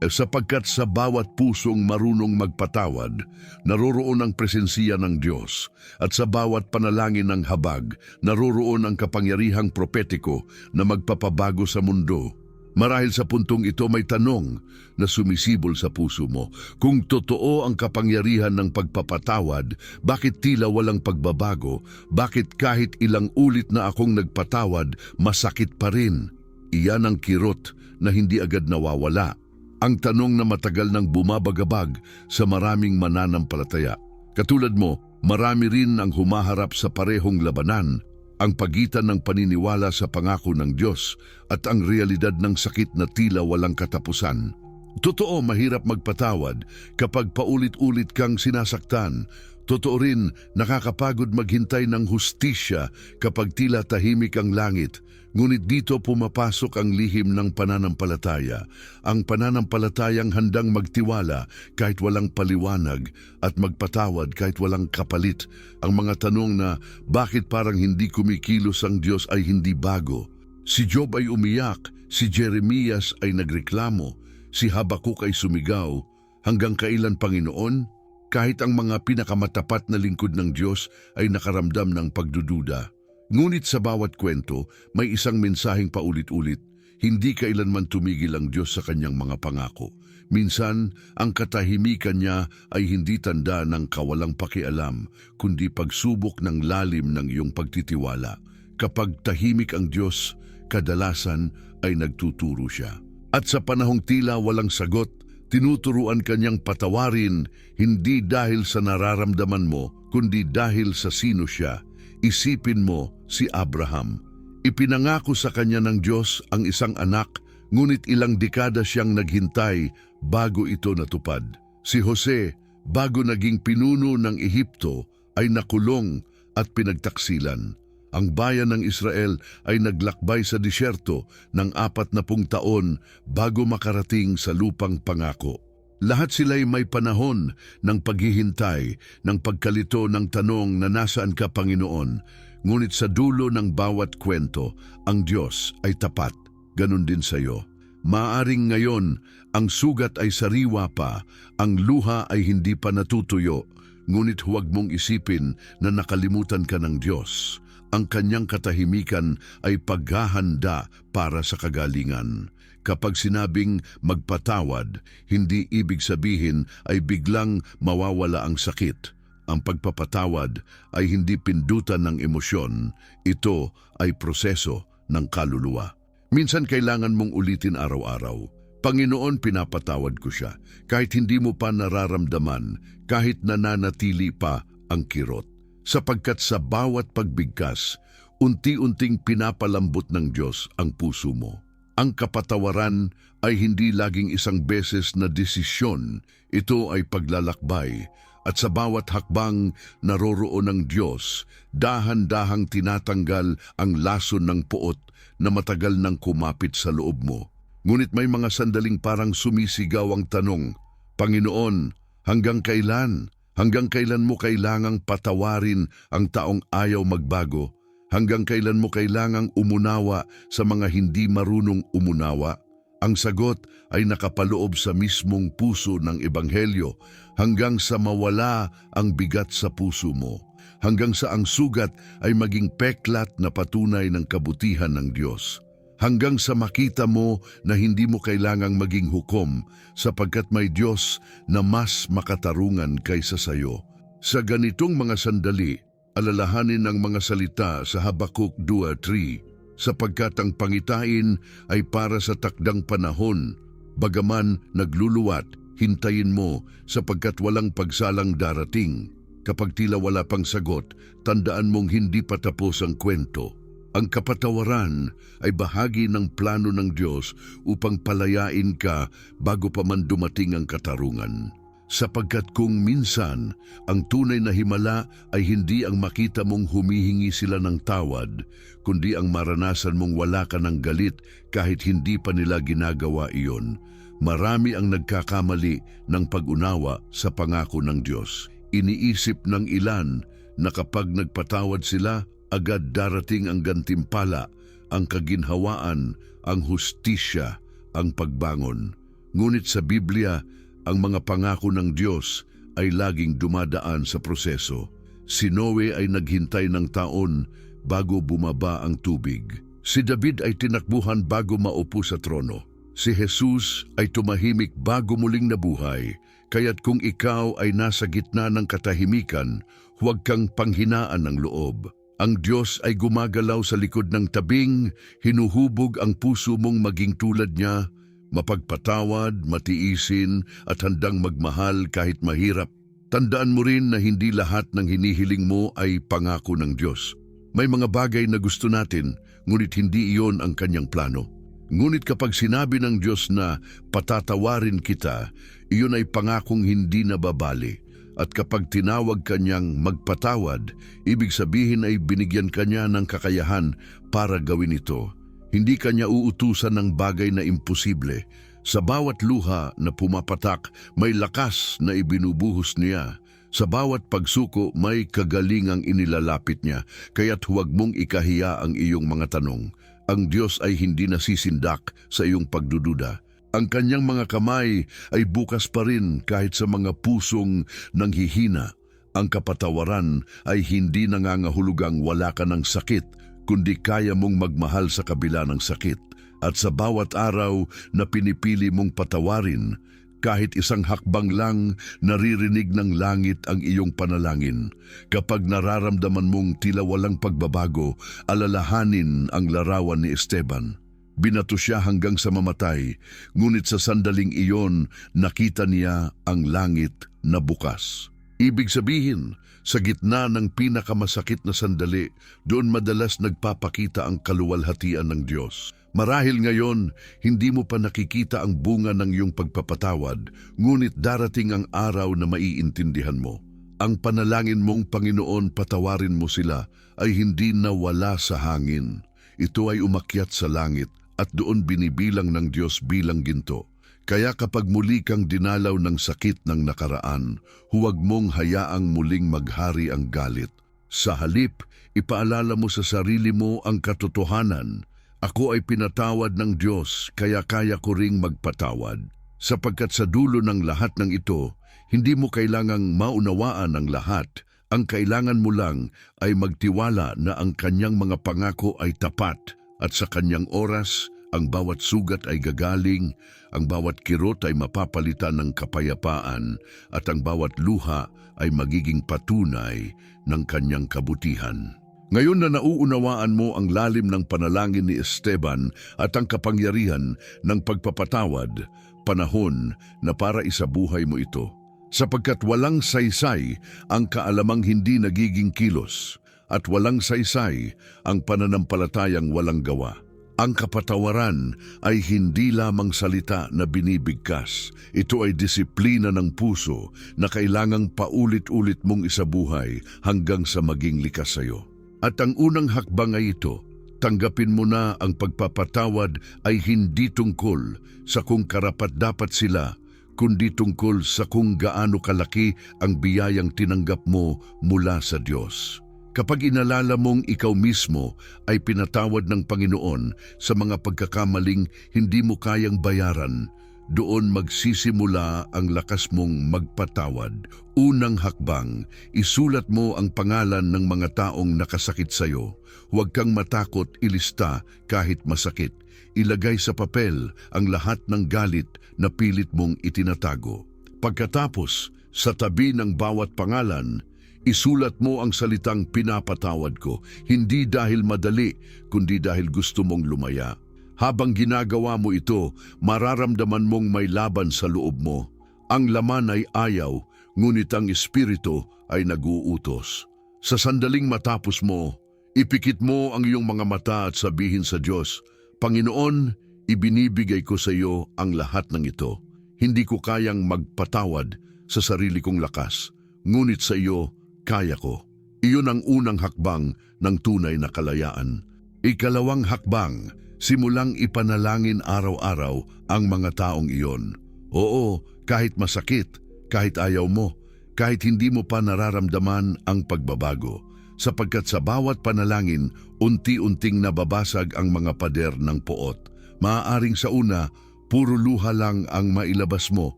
Sapagkat sa bawat pusong marunong magpatawad, naroroon ang presensiya ng Diyos. At sa bawat panalangin ng habag, naroroon ang kapangyarihang propetiko na magpapabago sa mundo. Marahil sa puntong ito may tanong na sumisibol sa puso mo. Kung totoo ang kapangyarihan ng pagpapatawad, bakit tila walang pagbabago? Bakit kahit ilang ulit na akong nagpatawad, masakit pa rin? Iyan ang kirot na hindi agad nawawala. Ang tanong na matagal nang bumabagabag sa maraming mananampalataya. Katulad mo, marami rin ang humaharap sa parehong labanan, ang pagitan ng paniniwala sa pangako ng Diyos at ang realidad ng sakit na tila walang katapusan. Totoo, mahirap magpatawad kapag paulit-ulit kang sinasaktan. Totoo rin, nakakapagod maghintay ng hustisya kapag tila tahimik ang langit. Ngunit dito pumapasok ang lihim ng pananampalataya. Ang pananampalatayang handang magtiwala kahit walang paliwanag at magpatawad kahit walang kapalit. Ang mga tanong na bakit parang hindi kumikilos ang Diyos ay hindi bago. Si Job ay umiyak, si Jeremias ay nagreklamo, si Habakuk ay sumigaw. Hanggang kailan, Panginoon? Kahit ang mga pinakamatapat na lingkod ng Diyos ay nakaramdam ng pagdududa. Ngunit sa bawat kwento, may isang mensaheng paulit-ulit. Hindi kailanman tumigil ang Diyos sa kanyang mga pangako. Minsan, ang katahimikan niya ay hindi tanda ng kawalang pakialam, kundi pagsubok ng lalim ng iyong pagtitiwala. Kapag tahimik ang Diyos, kadalasan ay nagtuturo siya. At sa panahong tila walang sagot, tinuturuan kanyang patawarin, hindi dahil sa nararamdaman mo, kundi dahil sa sino siya. Isipin mo si Abraham. Ipinangako sa kanya ng Diyos ang isang anak, ngunit ilang dekada siyang naghintay bago ito natupad. Si Jose, bago naging pinuno ng Ehipto, ay nakulong at pinagtaksilan. Ang bayan ng Israel ay naglakbay sa disyerto ng 40 taon bago makarating sa lupang pangako. Lahat sila'y may panahon ng paghihintay, ng pagkalito ng tanong na nasaan ka, Panginoon. Ngunit sa dulo ng bawat kwento, ang Diyos ay tapat. Ganon din sa iyo. Maaring ngayon, ang sugat ay sariwa pa, ang luha ay hindi pa natutuyo, ngunit huwag mong isipin na nakalimutan ka ng Diyos. Ang kanyang katahimikan ay paghahanda para sa kagalingan. Kapag sinabing magpatawad, hindi ibig sabihin ay biglang mawawala ang sakit. Ang pagpapatawad ay hindi pindutan ng emosyon, ito ay proseso ng kaluluwa. Minsan kailangan mong ulitin araw-araw, Panginoon, pinapatawad ko siya, kahit hindi mo pa nararamdaman, kahit nananatili pa ang kirot. Sapagkat sa bawat pagbigkas, unti-unting pinapalambot ng Diyos ang puso mo. Ang kapatawaran ay hindi laging isang beses na desisyon, ito ay paglalakbay. At sa bawat hakbang naroroon ng Diyos, dahan-dahang tinatanggal ang lason ng puot na matagal nang kumapit sa loob mo. Ngunit may mga sandaling parang sumisigaw ang tanong, Panginoon, hanggang kailan? Hanggang kailan mo kailangang patawarin ang taong ayaw magbago? Hanggang kailan mo kailangang umunawa sa mga hindi marunong umunawa? Ang sagot ay nakapaloob sa mismong puso ng Ebanghelyo, hanggang sa mawala ang bigat sa puso mo, hanggang sa ang sugat ay maging peklat na patunay ng kabutihan ng Diyos, hanggang sa makita mo na hindi mo kailangang maging hukom sapagkat may Diyos na mas makatarungan kaysa sayo. Sa ganitong mga sandali, alalahanin ang mga salita sa Habakuk 2:3, sapagkat ang pangitain ay para sa takdang panahon, bagaman nagluluwat, hintayin mo sapagkat walang pagsalang darating. Kapag tila wala pang sagot, tandaan mong hindi pa tapos ang kwento. Ang kapatawaran ay bahagi ng plano ng Diyos upang palayain ka bago pa man dumating ang katarungan. Sapagkat kung minsan, ang tunay na himala ay hindi ang makita mong humihingi sila ng tawad, kundi ang maranasan mong wala ka ng galit kahit hindi pa nila ginagawa iyon. Marami ang nagkakamali ng pag-unawa sa pangako ng Diyos. Iniisip ng ilan na kapag nagpatawad sila, agad darating ang gantimpala, ang kaginhawaan, ang hustisya, ang pagbangon. Ngunit sa Biblia, ang mga pangako ng Diyos ay laging dumadaan sa proseso. Si Noe ay naghintay ng taon bago bumaba ang tubig. Si David ay tinakbuhan bago maupo sa trono. Si Jesus ay tumahimik bago muling nabuhay. Kaya't kung ikaw ay nasa gitna ng katahimikan, huwag kang panghinaan ng loob. Ang Diyos ay gumagalaw sa likod ng tabing, hinuhubog ang puso mong maging tulad niya, mapagpatawad, matiisin at handang magmahal kahit mahirap. Tandaan mo rin na hindi lahat ng hinihiling mo ay pangako ng Diyos. May mga bagay na gusto natin, ngunit hindi iyon ang kanyang plano. Ngunit kapag sinabi ng Diyos na patatawarin kita, iyon ay pangakong hindi nababali. At kapag tinawag kanyang magpatawad, ibig sabihin ay binigyan kanya ng kakayahan para gawin ito. Hindi kanya uutusan ng bagay na imposible. Sa bawat luha na pumapatak, may lakas na ibinubuhos niya. Sa bawat pagsuko, may kagalingang inilalapit niya. Kaya't huwag mong ikahiya ang iyong mga tanong. Ang Diyos ay hindi nasisindak sa iyong pagdududa. Ang kanyang mga kamay ay bukas pa rin kahit sa mga pusong nanghihina. Ang kapatawaran ay hindi nangangahulugang wala ka ng sakit, kundi kaya mong magmahal sa kabila ng sakit. At sa bawat araw na pinipili mong patawarin, kahit isang hakbang lang, naririnig ng langit ang iyong panalangin. Kapag nararamdaman mong tila walang pagbabago, alalahanin ang larawan ni Esteban. Binato siya hanggang sa mamatay, ngunit sa sandaling iyon, nakita niya ang langit na bukas. Ibig sabihin, sa gitna ng pinakamasakit na sandali, doon madalas nagpapakita ang kaluwalhatian ng Diyos. Marahil ngayon, hindi mo pa nakikita ang bunga ng iyong pagpapatawad, ngunit darating ang araw na maiintindihan mo. Ang panalangin mong, Panginoon, patawarin mo sila, ay hindi nawala sa hangin. Ito ay umakyat sa langit at doon binibilang ng Diyos bilang ginto. Kaya kapag muli kang dinalaw ng sakit ng nakaraan, huwag mong hayaang muling maghari ang galit. Sa halip, ipaalala mo sa sarili mo ang katotohanan. Ako ay pinatawad ng Diyos, kaya kaya ko ring magpatawad. Sapagkat sa dulo ng lahat ng ito, hindi mo kailangang maunawaan ang lahat. Ang kailangan mo lang ay magtiwala na ang kanyang mga pangako ay tapat at sa kanyang oras, ang bawat sugat ay gagaling, ang bawat kirot ay mapapalitan ng kapayapaan at ang bawat luha ay magiging patunay ng kanyang kabutihan. Ngayon na nauunawaan mo ang lalim ng panalangin ni Esteban at ang kapangyarihan ng pagpapatawad, panahon na para isabuhay mo ito. Sapagkat walang saysay ang kaalamang hindi nagiging kilos at walang saysay ang pananampalatayang walang gawa. Ang kapatawaran ay hindi lamang salita na binibigkas. Ito ay disiplina ng puso na kailangang paulit-ulit mong isabuhay hanggang sa maging likas sa'yo. At ang unang hakbang ay ito, tanggapin mo na ang pagpapatawad ay hindi tungkol sa kung karapat-dapat sila, kundi tungkol sa kung gaano kalaki ang biyayang tinanggap mo mula sa Diyos. Kapag inalala mong ikaw mismo ay pinatawad ng Panginoon sa mga pagkakamaling hindi mo kayang bayaran, doon magsisimula ang lakas mong magpatawad. Unang hakbang, isulat mo ang pangalan ng mga taong nakasakit sa iyo. Huwag kang matakot ilista kahit masakit. Ilagay sa papel ang lahat ng galit na pilit mong itinatago. Pagkatapos, sa tabi ng bawat pangalan, isulat mo ang salitang pinapatawad ko, hindi dahil madali, kundi dahil gusto mong lumaya. Habang ginagawa mo ito, mararamdaman mong may laban sa loob mo. Ang laman ay ayaw, ngunit ang espiritu ay nag-uutos. Sa sandaling matapos mo, ipikit mo ang iyong mga mata at sabihin sa Diyos, Panginoon, ibinibigay ko sa iyo ang lahat ng ito. Hindi ko kayang magpatawad sa sarili kong lakas, ngunit sa iyo, kaya ko. Iyon ang unang hakbang ng tunay na kalayaan. Ikalawang hakbang, simulang ipanalangin araw-araw ang mga taong iyon. Oo, kahit masakit, kahit ayaw mo, kahit hindi mo pa nararamdaman ang pagbabago. Sapagkat sa bawat panalangin, unti-unting nababasag ang mga pader ng poot. Maaaring sa una, puro luha lang ang mailabas mo,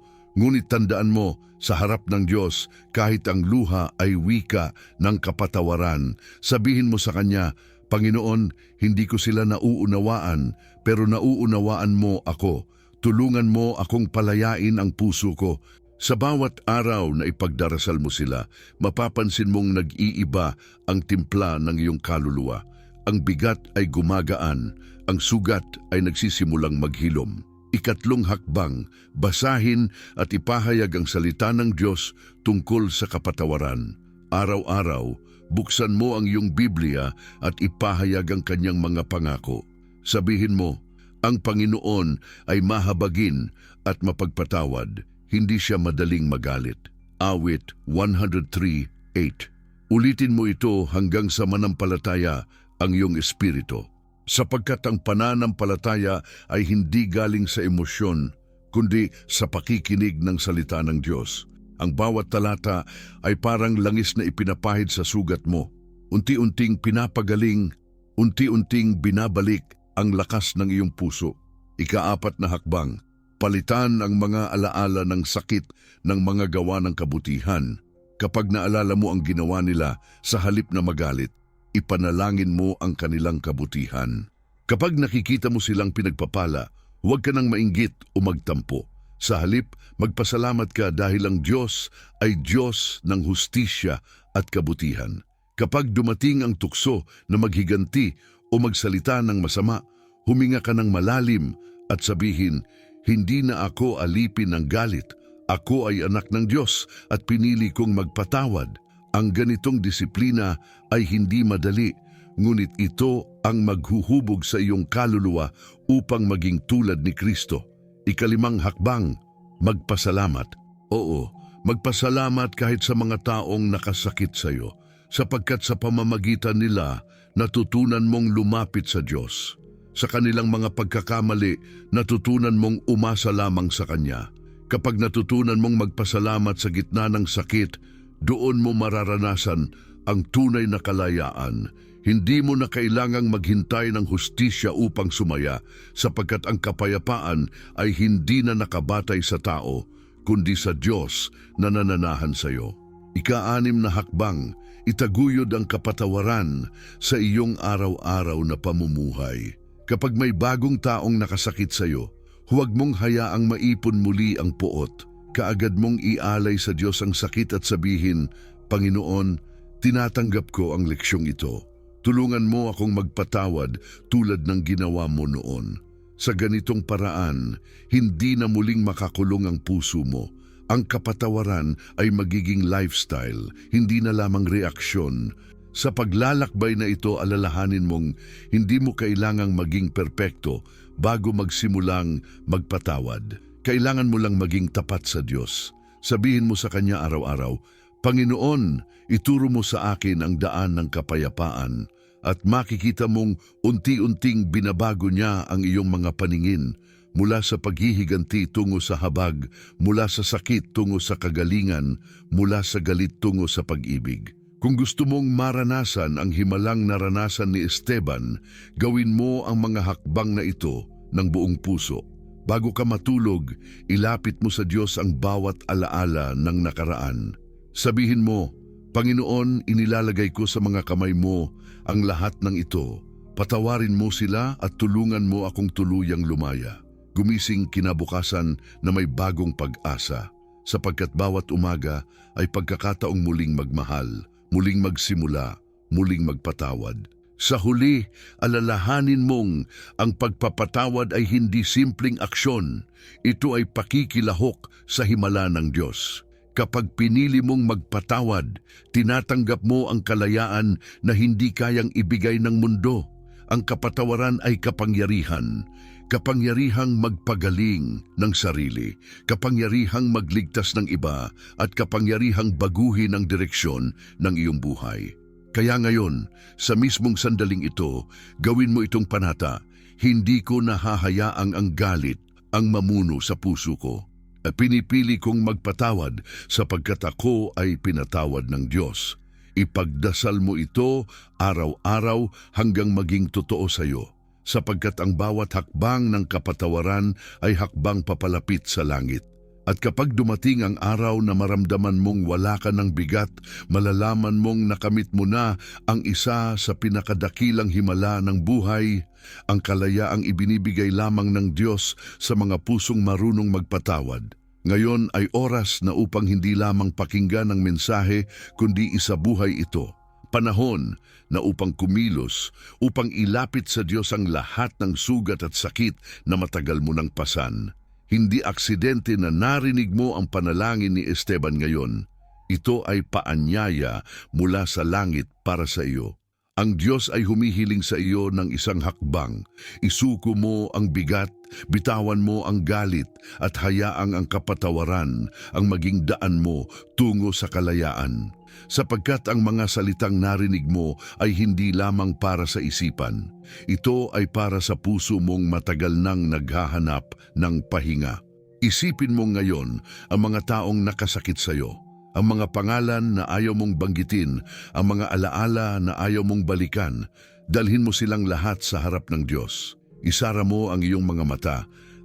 ngunit tandaan mo, sa harap ng Diyos, kahit ang luha ay wika ng kapatawaran, sabihin mo sa Kanya, Panginoon, hindi ko sila nauunawaan, pero nauunawaan mo ako. Tulungan mo akong palayain ang puso ko. Sa bawat araw na ipagdarasal mo sila, mapapansin mong nag-iiba ang timpla ng iyong kaluluwa. Ang bigat ay gumagaan, ang sugat ay nagsisimulang maghilom. Ikatlong hakbang, basahin at ipahayag ang salita ng Diyos tungkol sa kapatawaran. Araw-araw, buksan mo ang iyong Biblia at ipahayag ang kanyang mga pangako. Sabihin mo, ang Panginoon ay mahabagin at mapagpatawad, hindi siya madaling magalit. Awit 103:8. Ulitin mo ito hanggang sa manampalataya ang iyong espiritu. Sapagkat ang pananampalataya ay hindi galing sa emosyon, kundi sa pakikinig ng salita ng Diyos. Ang bawat talata ay parang langis na ipinapahid sa sugat mo. Unti-unting pinapagaling, unti-unting binabalik ang lakas ng iyong puso. Ikaapat na hakbang, palitan ang mga alaala ng sakit ng mga gawa ng kabutihan. Kapag naalala mo ang ginawa nila sa halip na magalit, ipanalangin mo ang kanilang kabutihan. Kapag nakikita mo silang pinagpapala, huwag ka nang mainggit o magtampo. Sa halip, magpasalamat ka dahil ang Diyos ay Diyos ng hustisya at kabutihan. Kapag dumating ang tukso na maghiganti o magsalita ng masama, huminga ka ng malalim at sabihin, hindi na ako alipin ng galit. Ako ay anak ng Diyos at pinili kong magpatawad. Ang ganitong disiplina ay hindi madali, ngunit ito ang maghuhubog sa iyong kaluluwa upang maging tulad ni Kristo. Ikalimang hakbang, magpasalamat. Oo, magpasalamat kahit sa mga taong nakasakit sa iyo, sapagkat sa pamamagitan nila, natutunan mong lumapit sa Diyos. Sa kanilang mga pagkakamali, natutunan mong umasa lamang sa Kanya. Kapag natutunan mong magpasalamat sa gitna ng sakit, Doon mo mararanasan ang tunay na kalayaan. Hindi mo na kailangang maghintay ng hustisya upang sumaya, sapagkat ang kapayapaan ay hindi na nakabatay sa tao, kundi sa Diyos na nananahan sa iyo. Ika-6 na hakbang, itaguyod ang kapatawaran sa iyong araw-araw na pamumuhay. Kapag may bagong taong nakasakit sa iyo, huwag mong hayaang maipon muli ang puot. Kaagad mong ialay sa Diyos ang sakit at sabihin, Panginoon, tinatanggap ko ang leksyong ito. Tulungan mo akong magpatawad tulad ng ginawa mo noon. Sa ganitong paraan, hindi na muling makakulong ang puso mo. Ang kapatawaran ay magiging lifestyle, hindi na lamang reaksyon. Sa paglalakbay na ito, alalahanin mong hindi mo kailangang maging perpekto bago magsimulang magpatawad. Kailangan mo lang maging tapat sa Diyos. Sabihin mo sa Kanya araw-araw, Panginoon, ituro mo sa akin ang daan ng kapayapaan, at makikita mong unti-unting binabago niya ang iyong mga paningin mula sa paghihiganti tungo sa habag, mula sa sakit tungo sa kagalingan, mula sa galit tungo sa pag-ibig. Kung gusto mong maranasan ang himalang naranasan ni Esteban, gawin mo ang mga hakbang na ito ng buong puso. Bago ka matulog, ilapit mo sa Diyos ang bawat alaala ng nakaraan. Sabihin mo, Panginoon, inilalagay ko sa mga kamay mo ang lahat ng ito. Patawarin mo sila at tulungan mo akong tuluyang lumaya. Gumising kinabukasan na may bagong pag-asa, sapagkat bawat umaga ay pagkakataong muling magmahal, muling magsimula, muling magpatawad. Sa huli, alalahanin mong ang pagpapatawad ay hindi simpleng aksyon. Ito ay pakikilahok sa himala ng Diyos. Kapag pinili mong magpatawad, tinatanggap mo ang kalayaan na hindi kayang ibigay ng mundo. Ang kapatawaran ay kapangyarihan. Kapangyarihang magpagaling ng sarili, kapangyarihang magligtas ng iba, at kapangyarihang baguhin ang direksyon ng iyong buhay. Kaya ngayon, sa mismong sandaling ito, gawin mo itong panata, hindi ko nahahayaang ang galit ang mamuno sa puso ko. Pinipili kong magpatawad sapagkat ako ay pinatawad ng Diyos. Ipagdasal mo ito araw-araw hanggang maging totoo sa iyo, sapagkat ang bawat hakbang ng kapatawaran ay hakbang papalapit sa langit. At kapag dumating ang araw na maramdaman mong wala ka ng bigat, malalaman mong nakamit mo na ang isa sa pinakadakilang himala ng buhay, ang kalayaang ibinibigay lamang ng Diyos sa mga pusong marunong magpatawad. Ngayon ay oras na upang hindi lamang pakinggan ang mensahe, kundi isabuhay ito. Panahon na upang kumilos, upang ilapit sa Diyos ang lahat ng sugat at sakit na matagal mo nang pasan. Hindi aksidente na narinig mo ang panalangin ni Esteban ngayon. Ito ay paanyaya mula sa langit para sa iyo. Ang Diyos ay humihiling sa iyo ng isang hakbang. Isuko mo ang bigat, bitawan mo ang galit, at hayaang ang kapatawaran ang maging daan mo tungo sa kalayaan. Sapagkat ang mga salitang narinig mo ay hindi lamang para sa isipan. Ito ay para sa puso mong matagal nang naghahanap ng pahinga. Isipin mo ngayon ang mga taong nakasakit sa iyo, ang mga pangalan na ayaw mong banggitin, ang mga alaala na ayaw mong balikan. Dalhin mo silang lahat sa harap ng Diyos. Isara mo ang iyong mga mata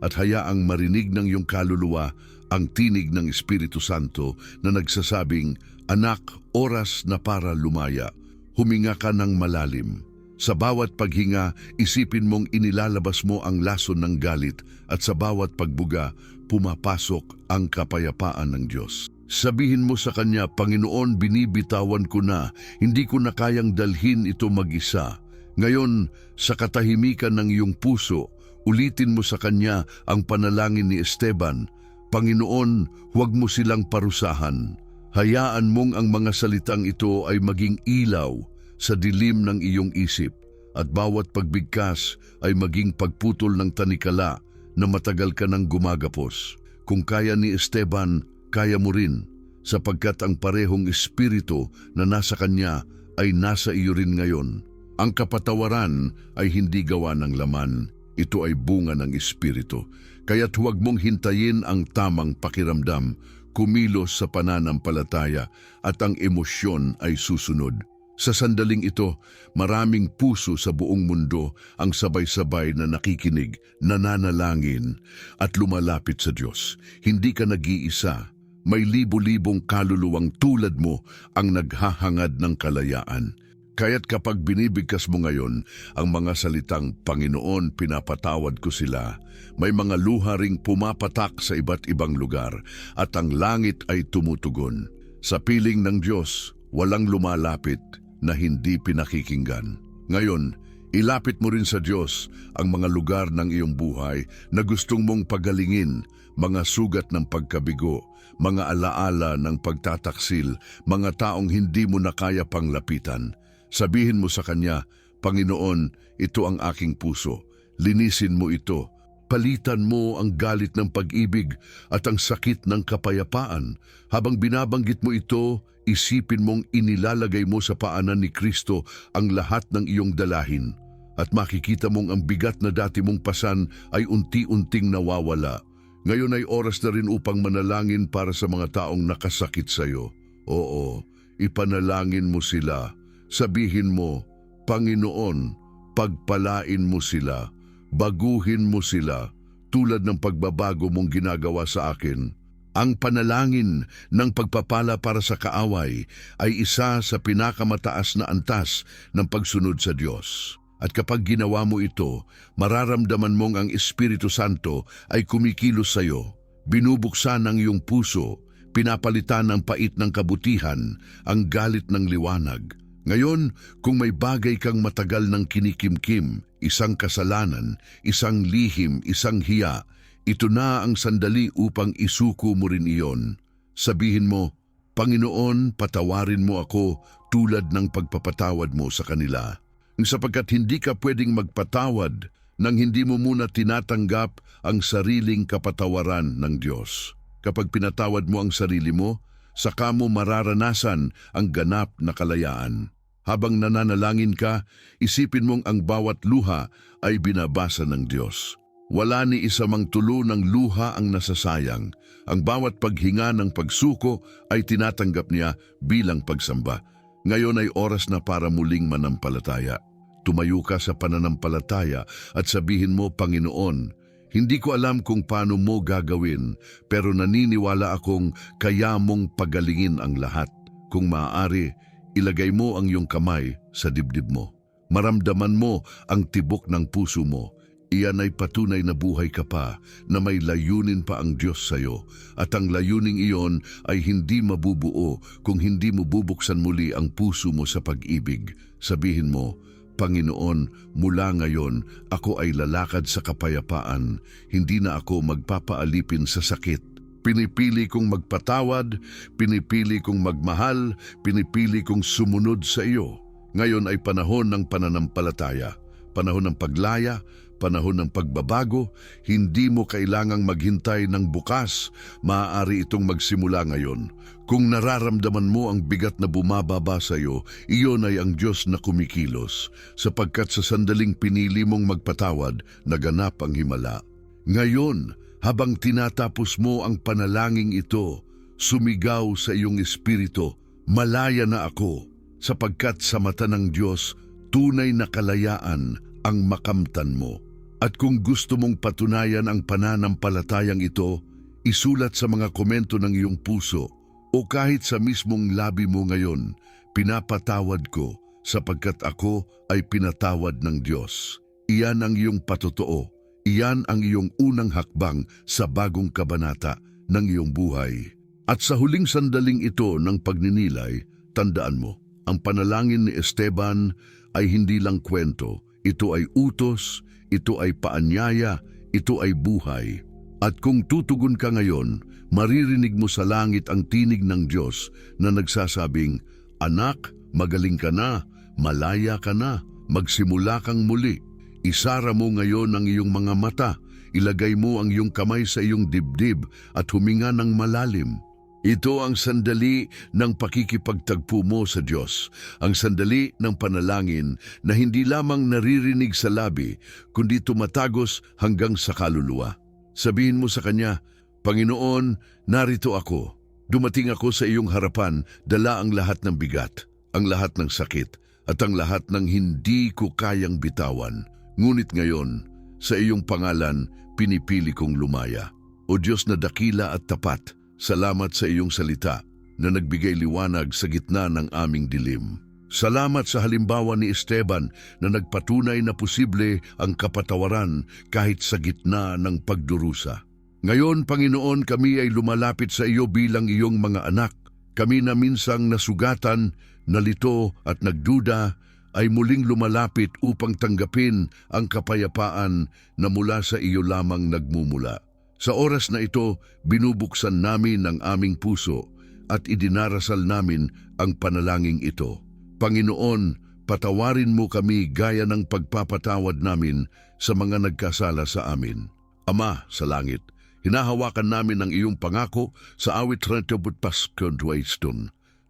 at hayaang marinig ng iyong kaluluwa ang tinig ng Espiritu Santo na nagsasabing, Anak, oras na para lumaya. Huminga ka ng malalim. Sa bawat paghinga, isipin mong inilalabas mo ang lason ng galit, at sa bawat pagbuga, pumapasok ang kapayapaan ng Diyos. Sabihin mo sa Kanya, Panginoon, binibitawan ko na, hindi ko na kayang dalhin ito mag-isa. Ngayon, sa katahimikan ng iyong puso, ulitin mo sa Kanya ang panalangin ni Esteban, Panginoon, huwag mo silang parusahan. Hayaan mong ang mga salitang ito ay maging ilaw sa dilim ng iyong isip, at bawat pagbigkas ay maging pagputol ng tanikala na matagal ka nang gumagapos. Kung kaya ni Esteban, kaya mo rin, sapagkat ang parehong espiritu na nasa kanya ay nasa iyo rin ngayon. Ang kapatawaran ay hindi gawa ng laman, ito ay bunga ng espiritu. Kaya't huwag mong hintayin ang tamang pakiramdam, kumilos sa pananampalataya at ang emosyon ay susunod. Sa sandaling ito, maraming puso sa buong mundo ang sabay-sabay na nakikinig, nananalangin at lumalapit sa Diyos. Hindi ka nag-iisa. May libo-libong kaluluwang tulad mo ang naghahangad ng kalayaan. Kaya't kapag binibigkas mo ngayon ang mga salitang, Panginoon, pinapatawad ko sila, may mga luha ring pumapatak sa iba't ibang lugar at ang langit ay tumutugon. Sa piling ng Diyos, walang lumalapit na hindi pinakikinggan. Ngayon, ilapit mo rin sa Diyos ang mga lugar ng iyong buhay na gustong mong pagalingin, mga sugat ng pagkabigo, mga alaala ng pagtataksil, mga taong hindi mo na kaya pang lapitan. Sabihin mo sa Kanya, Panginoon, ito ang aking puso. Linisin mo ito. Palitan mo ang galit ng pag-ibig at ang sakit ng kapayapaan. Habang binabanggit mo ito, isipin mong inilalagay mo sa paanan ni Kristo ang lahat ng iyong dalahin. At makikita mong ang bigat na dati mong pasan ay unti-unting nawawala. Ngayon ay oras na rin upang manalangin para sa mga taong nakasakit sa iyo. Oo, ipanalangin mo sila. Sabihin mo, Panginoon, pagpalain mo sila, baguhin mo sila, tulad ng pagbabago mong ginagawa sa akin. Ang panalangin ng pagpapala para sa kaaway ay isa sa pinakamataas na antas ng pagsunod sa Diyos. At kapag ginawa mo ito, mararamdaman mong ang Espiritu Santo ay kumikilos sa iyo. Binubuksan ang iyong puso, pinapalitan ng pait ng kabutihan, ang galit ng liwanag. Ngayon, kung may bagay kang matagal ng kinikimkim, isang kasalanan, isang lihim, isang hiya, ito na ang sandali upang isuko mo rin iyon. Sabihin mo, Panginoon, patawarin mo ako tulad ng pagpapatawad mo sa kanila. Sapagkat hindi ka pwedeng magpatawad nang hindi mo muna tinatanggap ang sariling kapatawaran ng Diyos. Kapag pinatawad mo ang sarili mo, saka mo mararanasan ang ganap na kalayaan. Habang nananalangin ka, isipin mong ang bawat luha ay binabasa ng Diyos. Wala ni isa mang tulo ng luha ang nasasayang. Ang bawat paghinga ng pagsuko ay tinatanggap niya bilang pagsamba. Ngayon ay oras na para muling manampalataya. Tumayo ka sa pananampalataya at sabihin mo, Panginoon, hindi ko alam kung paano mo gagawin, pero naniniwala akong kaya mong pagalingin ang lahat. Kung maaari, ilagay mo ang iyong kamay sa dibdib mo. Maramdaman mo ang tibok ng puso mo. Iyan ay patunay na buhay ka pa, na may layunin pa ang Diyos sa iyo. At ang layuning iyon ay hindi mabubuo kung hindi mo bubuksan muli ang puso mo sa pag-ibig. Sabihin mo, Panginoon, mula ngayon, ako ay lalakad sa kapayapaan. Hindi na ako magpapaalipin sa sakit. Pinipili kong magpatawad, pinipili kong magmahal, pinipili kong sumunod sa iyo. Ngayon ay panahon ng pananampalataya, panahon ng paglaya, panahon ng pagbabago. Hindi mo kailangang maghintay ng bukas, maaari itong magsimula ngayon. Kung nararamdaman mo ang bigat na bumababa sa iyo, iyon ay ang Diyos na kumikilos, sapagkat sa sandaling pinili mong magpatawad, naganap ang himala. Ngayon, habang tinatapos mo ang panalangin ito, sumigaw sa iyong espiritu, malaya na ako, sapagkat sa mata ng Diyos, tunay na kalayaan ang makamtan mo. At kung gusto mong patunayan ang pananampalatayang ito, isulat sa mga komento ng iyong puso o kahit sa mismong labi mo ngayon, pinapatawad ko sapagkat ako ay pinatawad ng Diyos. Iyan ang iyong patotoo. Iyan ang iyong unang hakbang sa bagong kabanata ng iyong buhay. At sa huling sandaling ito ng pagninilay, tandaan mo, ang panalangin ni Esteban ay hindi lang kwento. Ito ay utos, ito ay paanyaya, ito ay buhay. At kung tutugon ka ngayon, maririnig mo sa langit ang tinig ng Diyos na nagsasabing, Anak, magaling ka na, malaya ka na, magsimula kang muli. Isara mo ngayon ang iyong mga mata, ilagay mo ang iyong kamay sa iyong dibdib at huminga ng malalim. Ito ang sandali ng pakikipagtagpo mo sa Diyos, ang sandali ng panalangin na hindi lamang naririnig sa labi, kundi tumatagos hanggang sa kaluluwa. Sabihin mo sa Kanya, Panginoon, narito ako. Dumating ako sa iyong harapan, dala ang lahat ng bigat, ang lahat ng sakit, at ang lahat ng hindi ko kayang bitawan. Ngunit ngayon, sa iyong pangalan, pinipili kong lumaya. O Diyos na dakila at tapat, salamat sa iyong salita na nagbigay liwanag sa gitna ng aming dilim. Salamat sa halimbawa ni Esteban na nagpatunay na posible ang kapatawaran kahit sa gitna ng pagdurusa. Ngayon, Panginoon, kami ay lumalapit sa iyo bilang iyong mga anak. Kami na minsang nasugatan, nalito at nagduda ay muling lumalapit upang tanggapin ang kapayapaan na mula sa iyo lamang nagmumula. Sa oras na ito, binubuksan namin ang aming puso at idinarasal namin ang panalangin ito. Panginoon, patawarin mo kami gaya ng pagpapatawad namin sa mga nagkasala sa amin. Ama sa langit, hinahawakan namin ang iyong pangako sa awit 30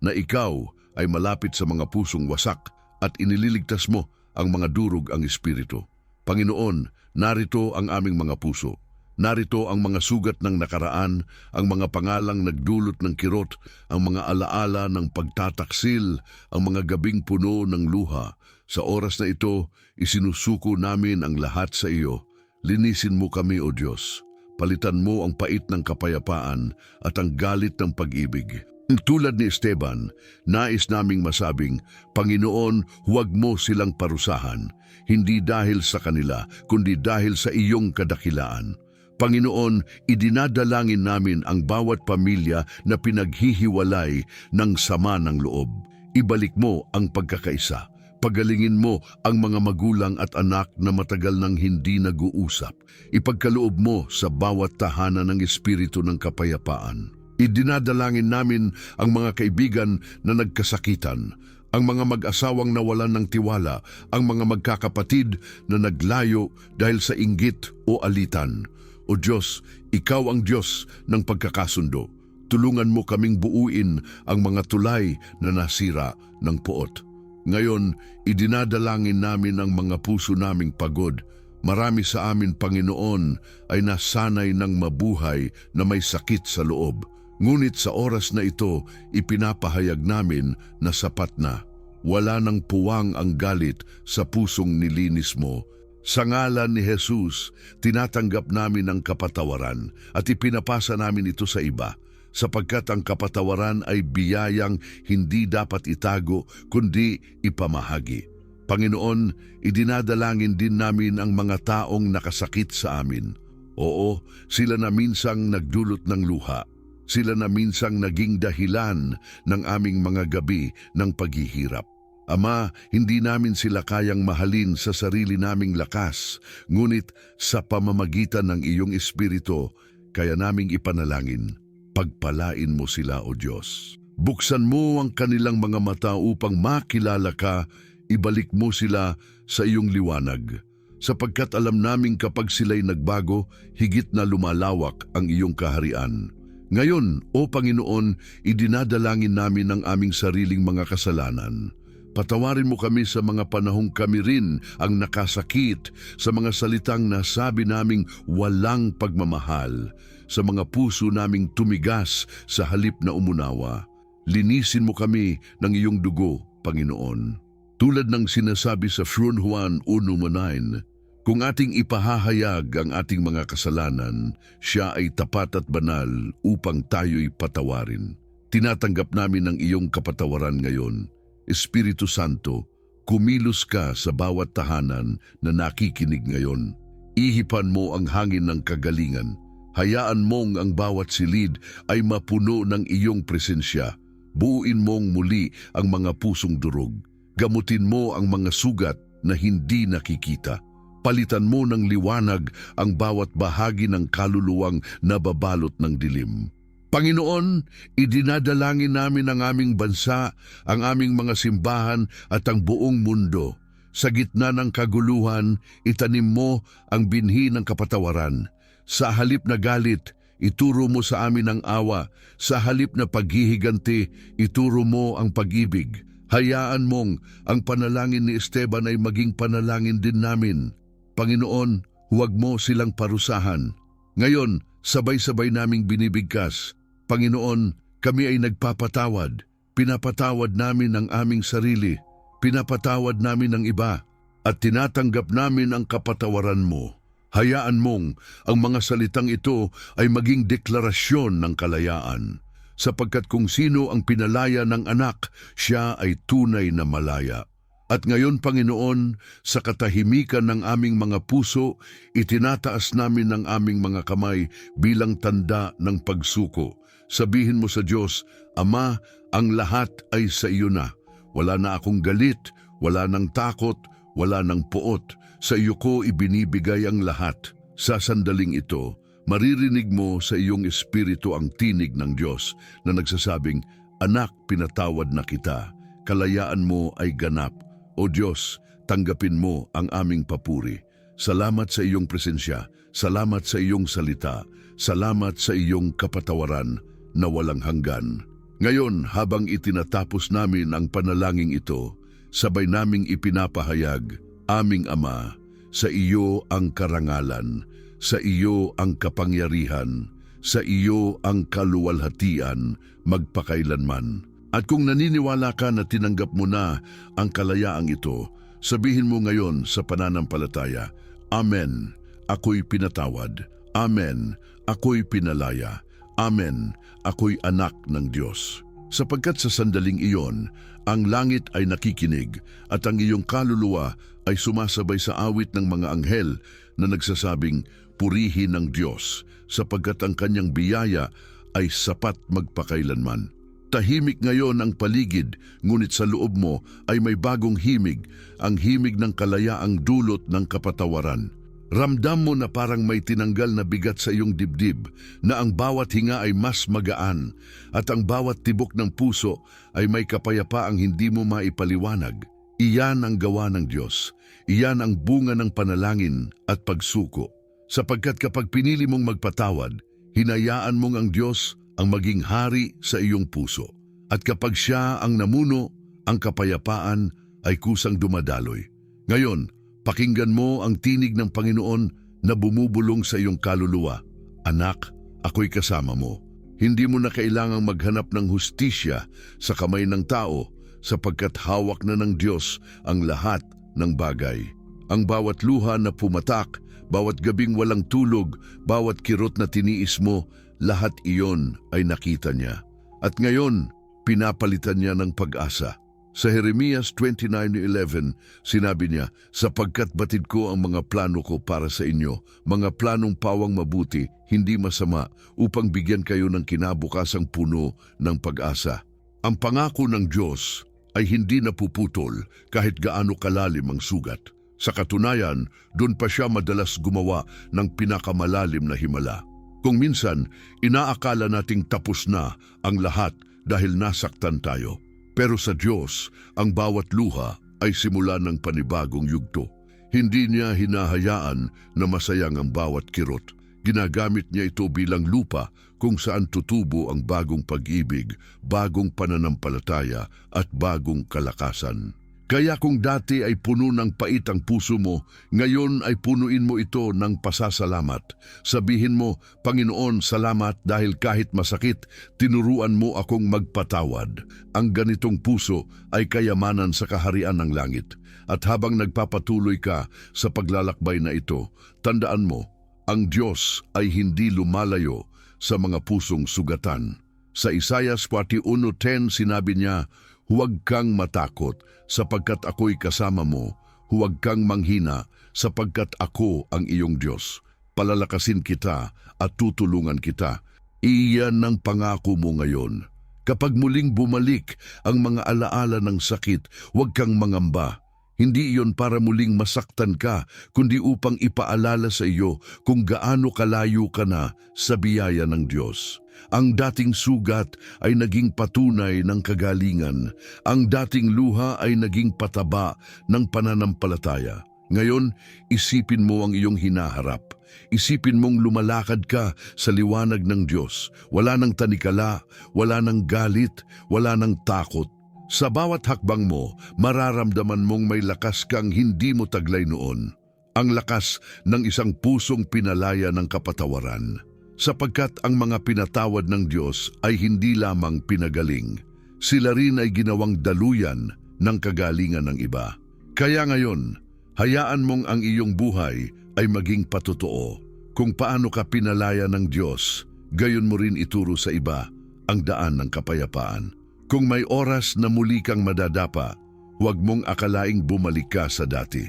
na ikaw ay malapit sa mga pusong wasak at inililigtas mo ang mga durog ang espiritu. Panginoon, narito ang aming mga puso. Narito ang mga sugat ng nakaraan, ang mga pangalang nagdulot ng kirot, ang mga alaala ng pagtataksil, ang mga gabing puno ng luha. Sa oras na ito, isinusuko namin ang lahat sa iyo. Linisin mo kami, O Diyos. Palitan mo ang pait ng kapayapaan at ang galit ng pag-ibig. Tulad ni Esteban, nais naming masabing, Panginoon, huwag mo silang parusahan, hindi dahil sa kanila, kundi dahil sa iyong kadakilaan. Panginoon, idinadalangin namin ang bawat pamilya na pinaghihiwalay ng sama ng loob. Ibalik mo ang pagkakaisa. Pagalingin mo ang mga magulang at anak na matagal nang hindi nag-uusap. Ipagkaloob mo sa bawat tahanan ng espiritu ng kapayapaan. Idinadalangin namin ang mga kaibigan na nagkasakitan, ang mga mag-asawang nawalan ng tiwala, ang mga magkakapatid na naglayo dahil sa inggit o alitan. O Diyos, ikaw ang Diyos ng pagkakasundo. Tulungan mo kaming buuin ang mga tulay na nasira ng puot. Ngayon, idinadalangin namin ang mga puso naming pagod. Marami sa amin, Panginoon, ay nasanay ng mabuhay na may sakit sa loob. Ngunit sa oras na ito, ipinapahayag namin na sapat na. Wala nang puwang ang galit sa pusong nilinis mo. Sa ngalan ni Jesus, tinatanggap namin ang kapatawaran at ipinapasa namin ito sa iba, sapagkat ang kapatawaran ay biyayang hindi dapat itago kundi ipamahagi. Panginoon, idinadalangin din namin ang mga taong nakasakit sa amin. Oo, sila na minsang nagdulot ng luha. Sila na minsang naging dahilan ng aming mga gabi ng paghihirap. Ama, hindi namin sila kayang mahalin sa sarili naming lakas, ngunit sa pamamagitan ng iyong espiritu, kaya naming ipanalangin. Pagpalain mo sila, O Diyos. Buksan mo ang kanilang mga mata upang makilala ka, ibalik mo sila sa iyong liwanag. Sapagkat alam naming kapag sila'y nagbago, higit na lumalawak ang iyong kaharian. Ngayon, O Panginoon, idinadalangin namin ang aming sariling mga kasalanan. Patawarin mo kami sa mga panahong kami rin ang nakasakit, sa mga salitang nasabi naming walang pagmamahal, sa mga puso naming tumigas sa halip na umunawa. Linisin mo kami ng iyong dugo, Panginoon. Tulad ng sinasabi sa 1 Juan 1:9, kung ating ipahahayag ang ating mga kasalanan, siya ay tapat at banal upang tayo'y patawarin. Tinatanggap namin ang iyong kapatawaran ngayon. Espiritu Santo, kumilos ka sa bawat tahanan na nakikinig ngayon. Ihipan mo ang hangin ng kagalingan. Hayaan mong ang bawat silid ay mapuno ng iyong presensya. Buuin mong muli ang mga pusong durog. Gamutin mo ang mga sugat na hindi nakikita. Palitan mo ng liwanag ang bawat bahagi ng kaluluwang nababalot ng dilim. Panginoon, idinadalangin namin ang aming bansa, ang aming mga simbahan at ang buong mundo. Sa gitna ng kaguluhan, itanim mo ang binhi ng kapatawaran. Sa halip na galit, ituro mo sa amin ang awa. Sa halip na paghihiganti, ituro mo ang pag-ibig. Hayaan mong ang panalangin ni Esteban ay maging panalangin din namin. Panginoon, huwag mo silang parusahan. Ngayon, sabay-sabay naming binibigkas. Panginoon, Kami ay nagpapatawad. Pinapatawad namin ang aming sarili. Pinapatawad namin ang iba. At tinatanggap namin ang kapatawaran mo. Hayaan mong ang mga salitang ito ay maging deklarasyon ng kalayaan. Sapagkat kung sino ang pinalaya ng anak, siya ay tunay na malaya. At ngayon, Panginoon, sa katahimikan ng aming mga puso, itinataas namin ang aming mga kamay bilang tanda ng pagsuko. Sabihin mo sa Diyos, Ama, ang lahat ay sa iyo na. Wala na akong galit, wala nang takot, wala nang puot. Sa iyo ko ibinibigay ang lahat. Sa sandaling ito, maririnig mo sa iyong espiritu ang tinig ng Diyos na nagsasabing, Anak, pinatawad na kita. Kalayaan mo ay ganap. O Diyos, tanggapin mo ang aming papuri. Salamat sa iyong presensya. Salamat sa iyong salita. Salamat sa iyong kapatawaran na walang hanggan. Ngayon, habang itinatapos namin ang panalangin ito, sabay naming ipinapahayag, Aming Ama, sa iyo ang karangalan, sa iyo ang kapangyarihan, sa iyo ang kaluwalhatian, magpakailanman. At kung naniniwala ka na tinanggap mo na ang kalayaang ito, sabihin mo ngayon sa pananampalataya, Amen, ako'y pinatawad. Amen, ako'y pinalaya. Amen, ako'y anak ng Diyos. Sapagkat sa sandaling iyon, ang langit ay nakikinig at ang iyong kaluluwa ay sumasabay sa awit ng mga anghel na nagsasabing, Purihin ng Diyos, sapagkat ang kanyang biyaya ay sapat magpakailanman. Tahimik ngayon ang paligid, ngunit sa loob mo ay may bagong himig, ang himig ng kalayaang dulot ng kapatawaran. Ramdam mo na parang may tinanggal na bigat sa iyong dibdib, na ang bawat hinga ay mas magaan, at ang bawat tibok ng puso ay may kapayapaang hindi mo maipaliwanag. Iyan ang gawa ng Diyos. Iyan ang bunga ng panalangin at pagsuko. Sapagkat kapag pinili mong magpatawad, hinayaan mong ang Diyos ang maging hari sa iyong puso. At kapag siya ang namuno, ang kapayapaan ay kusang dumadaloy. Ngayon, pakinggan mo ang tinig ng Panginoon na bumubulong sa iyong kaluluwa. Anak, ako'y kasama mo. Hindi mo na kailangang maghanap ng hustisya sa kamay ng tao sapagkat hawak na ng Diyos ang lahat ng bagay. Ang bawat luha na pumatak, bawat gabing walang tulog, bawat kirot na tiniis mo, lahat iyon ay nakita niya. At ngayon, pinapalitan niya ng pag-asa. Sa Jeremias 29:11, sinabi niya, Sapagkat batid ko ang mga plano ko para sa inyo, mga planong pawang mabuti, hindi masama, upang bigyan kayo ng kinabukasang puno ng pag-asa. Ang pangako ng Diyos ay hindi napuputol kahit gaano kalalim ang sugat. Sa katunayan, doon pa siya madalas gumawa ng pinakamalalim na himala. Kung minsan, inaakala nating tapos na ang lahat dahil nasaktan tayo. Pero sa Diyos, ang bawat luha ay simula ng panibagong yugto. Hindi niya hinahayaan na masayang ang bawat kirot. Ginagamit niya ito bilang lupa kung saan tutubo ang bagong pag-ibig, bagong pananampalataya at bagong kalakasan. Kaya kung dati ay puno ng pait ang puso mo, ngayon ay punuin mo ito ng pasasalamat. Sabihin mo, Panginoon, salamat dahil kahit masakit, tinuruan mo akong magpatawad. Ang ganitong puso ay kayamanan sa kaharian ng langit. At habang nagpapatuloy ka sa paglalakbay na ito, tandaan mo, ang Diyos ay hindi lumalayo sa mga pusong sugatan. Sa Isaiah 41:10 sinabi niya, Huwag kang matakot sapagkat ako'y kasama mo. Huwag kang manghina sapagkat ako ang iyong Diyos. Palalakasin kita at tutulungan kita. Iyan ang pangako mo ngayon. Kapag muling bumalik ang mga alaala ng sakit, huwag kang mangamba. Hindi iyon para muling masaktan ka, kundi upang ipaalala sa iyo kung gaano kalayo ka na sa biyaya ng Diyos. Ang dating sugat ay naging patunay ng kagalingan. Ang dating luha ay naging pataba ng pananampalataya. Ngayon, isipin mo ang iyong hinaharap. Isipin mong lumalakad ka sa liwanag ng Diyos. Wala nang tanikala, wala nang galit, wala nang takot. Sa bawat hakbang mo, mararamdaman mong may lakas kang hindi mo taglay noon. Ang lakas ng isang pusong pinalaya ng kapatawaran. sapagkat ang mga pinatawad ng Diyos ay hindi lamang pinagaling. Sila rin ay ginawang daluyan ng kagalingan ng iba. Kaya ngayon, hayaan mong ang iyong buhay ay maging patotoo. Kung paano ka pinalaya ng Diyos, gayon mo rin ituro sa iba ang daan ng kapayapaan. Kung may oras na muli kang madadapa, huwag mong akalaing bumalik ka sa dati.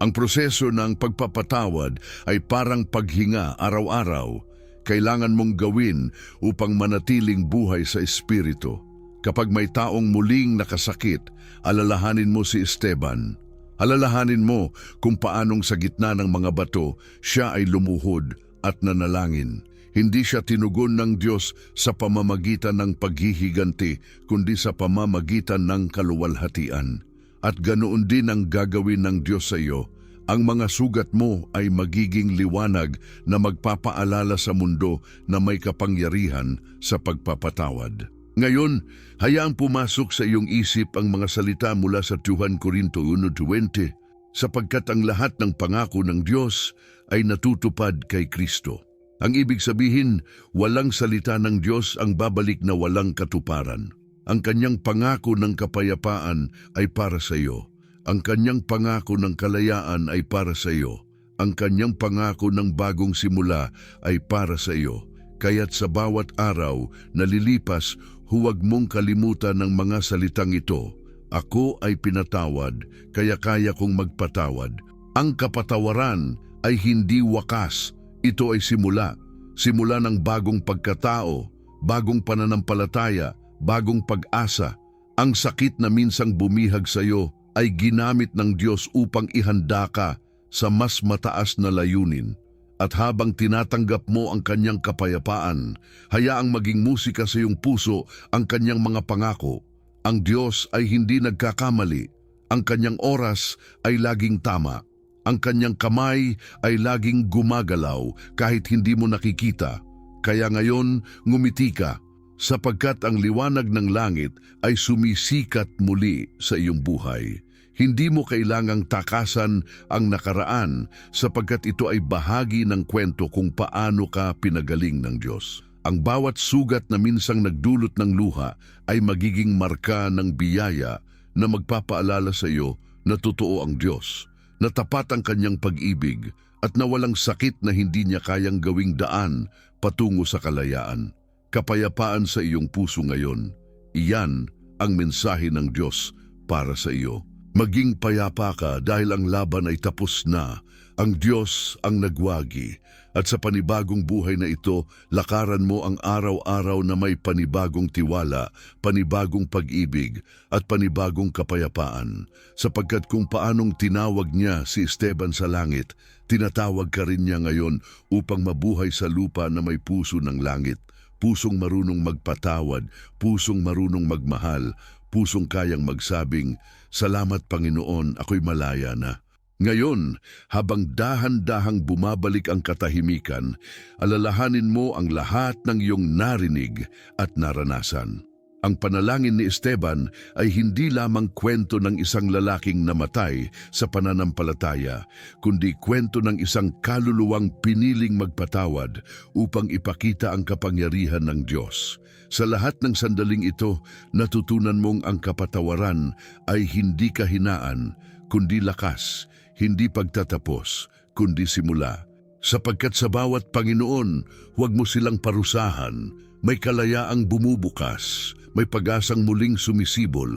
Ang proseso ng pagpapatawad ay parang paghinga araw-araw. Kailangan mong gawin upang manatiling buhay sa espiritu. Kapag may taong muling nakasakit, alalahanin mo si Esteban. Alalahanin mo kung paanong sa gitna ng mga bato, siya ay lumuhod at nanalangin. Hindi siya tinugon ng Diyos sa pamamagitan ng paghihiganti, kundi sa pamamagitan ng kaluwalhatian. At ganoon din ang gagawin ng Diyos sa iyo. Ang mga sugat mo ay magiging liwanag na magpapaalala sa mundo na may kapangyarihan sa pagpapatawad. Ngayon, hayaang pumasok sa iyong isip ang mga salita mula sa 2 Korinto 1:20, sapagkat ang lahat ng pangako ng Diyos ay natutupad kay Kristo. Ang ibig sabihin, walang salita ng Diyos ang babalik na walang katuparan. Ang kanyang pangako ng kapayapaan ay para sa iyo. Ang kanyang pangako ng kalayaan ay para sa iyo. Ang kanyang pangako ng bagong simula ay para sa iyo. Kaya't sa bawat araw na lilipas, huwag mong kalimutan ng mga salitang ito. Ako ay pinatawad, kaya kaya kong magpatawad. Ang kapatawaran ay hindi wakas. Ito ay simula. Simula ng bagong pagkatao, bagong pananampalataya, bagong pag-asa. Ang sakit na minsang bumihag sa iyo ay ginamit ng Diyos upang ihanda ka sa mas mataas na layunin. At habang tinatanggap mo ang kanyang kapayapaan, hayaang maging musika sa iyong puso ang kanyang mga pangako. Ang Diyos ay hindi nagkakamali. Ang kanyang oras ay laging tama. Ang kanyang kamay ay laging gumagalaw kahit hindi mo nakikita. Kaya ngayon, ngumiti ka, sapagkat ang liwanag ng langit ay sumisikat muli sa iyong buhay. Hindi mo kailangang takasan ang nakaraan sapagkat ito ay bahagi ng kwento kung paano ka pinagaling ng Diyos. Ang bawat sugat na minsang nagdulot ng luha ay magiging marka ng biyaya na magpapaalala sa iyo na totoo ang Diyos, na tapat ang kanyang pag-ibig at na walang sakit na hindi niya kayang gawing daan patungo sa kalayaan. Kapayapaan sa iyong puso ngayon. Iyan ang mensahe ng Diyos para sa iyo. Maging payapa ka dahil ang laban ay tapos na. Ang Diyos ang nagwagi. At sa panibagong buhay na ito, lakaran mo ang araw-araw na may panibagong tiwala, panibagong pag-ibig, at panibagong kapayapaan. Sapagkat kung paanong tinawag niya si Esteban sa langit, tinatawag ka rin niya ngayon upang mabuhay sa lupa na may puso ng langit. Pusong marunong magpatawad, pusong marunong magmahal, pusong kayang magsabing, "Salamat Panginoon, ako'y malaya na." Ngayon, habang dahan-dahang bumabalik ang katahimikan, alalahanin mo ang lahat ng iyong narinig at naranasan. Ang panalangin ni Esteban ay hindi lamang kwento ng isang lalaking namatay sa pananampalataya, kundi kwento ng isang kaluluwang piniling magpatawad upang ipakita ang kapangyarihan ng Diyos. Sa lahat ng sandaling ito, natutunan mong ang kapatawaran ay hindi kahinaan, kundi lakas, hindi pagtatapos, kundi simula. Sapagkat sa bawat Panginoon, huwag mo silang parusahan. May kalayaang bumubukas, may pag-asang muling sumisibol.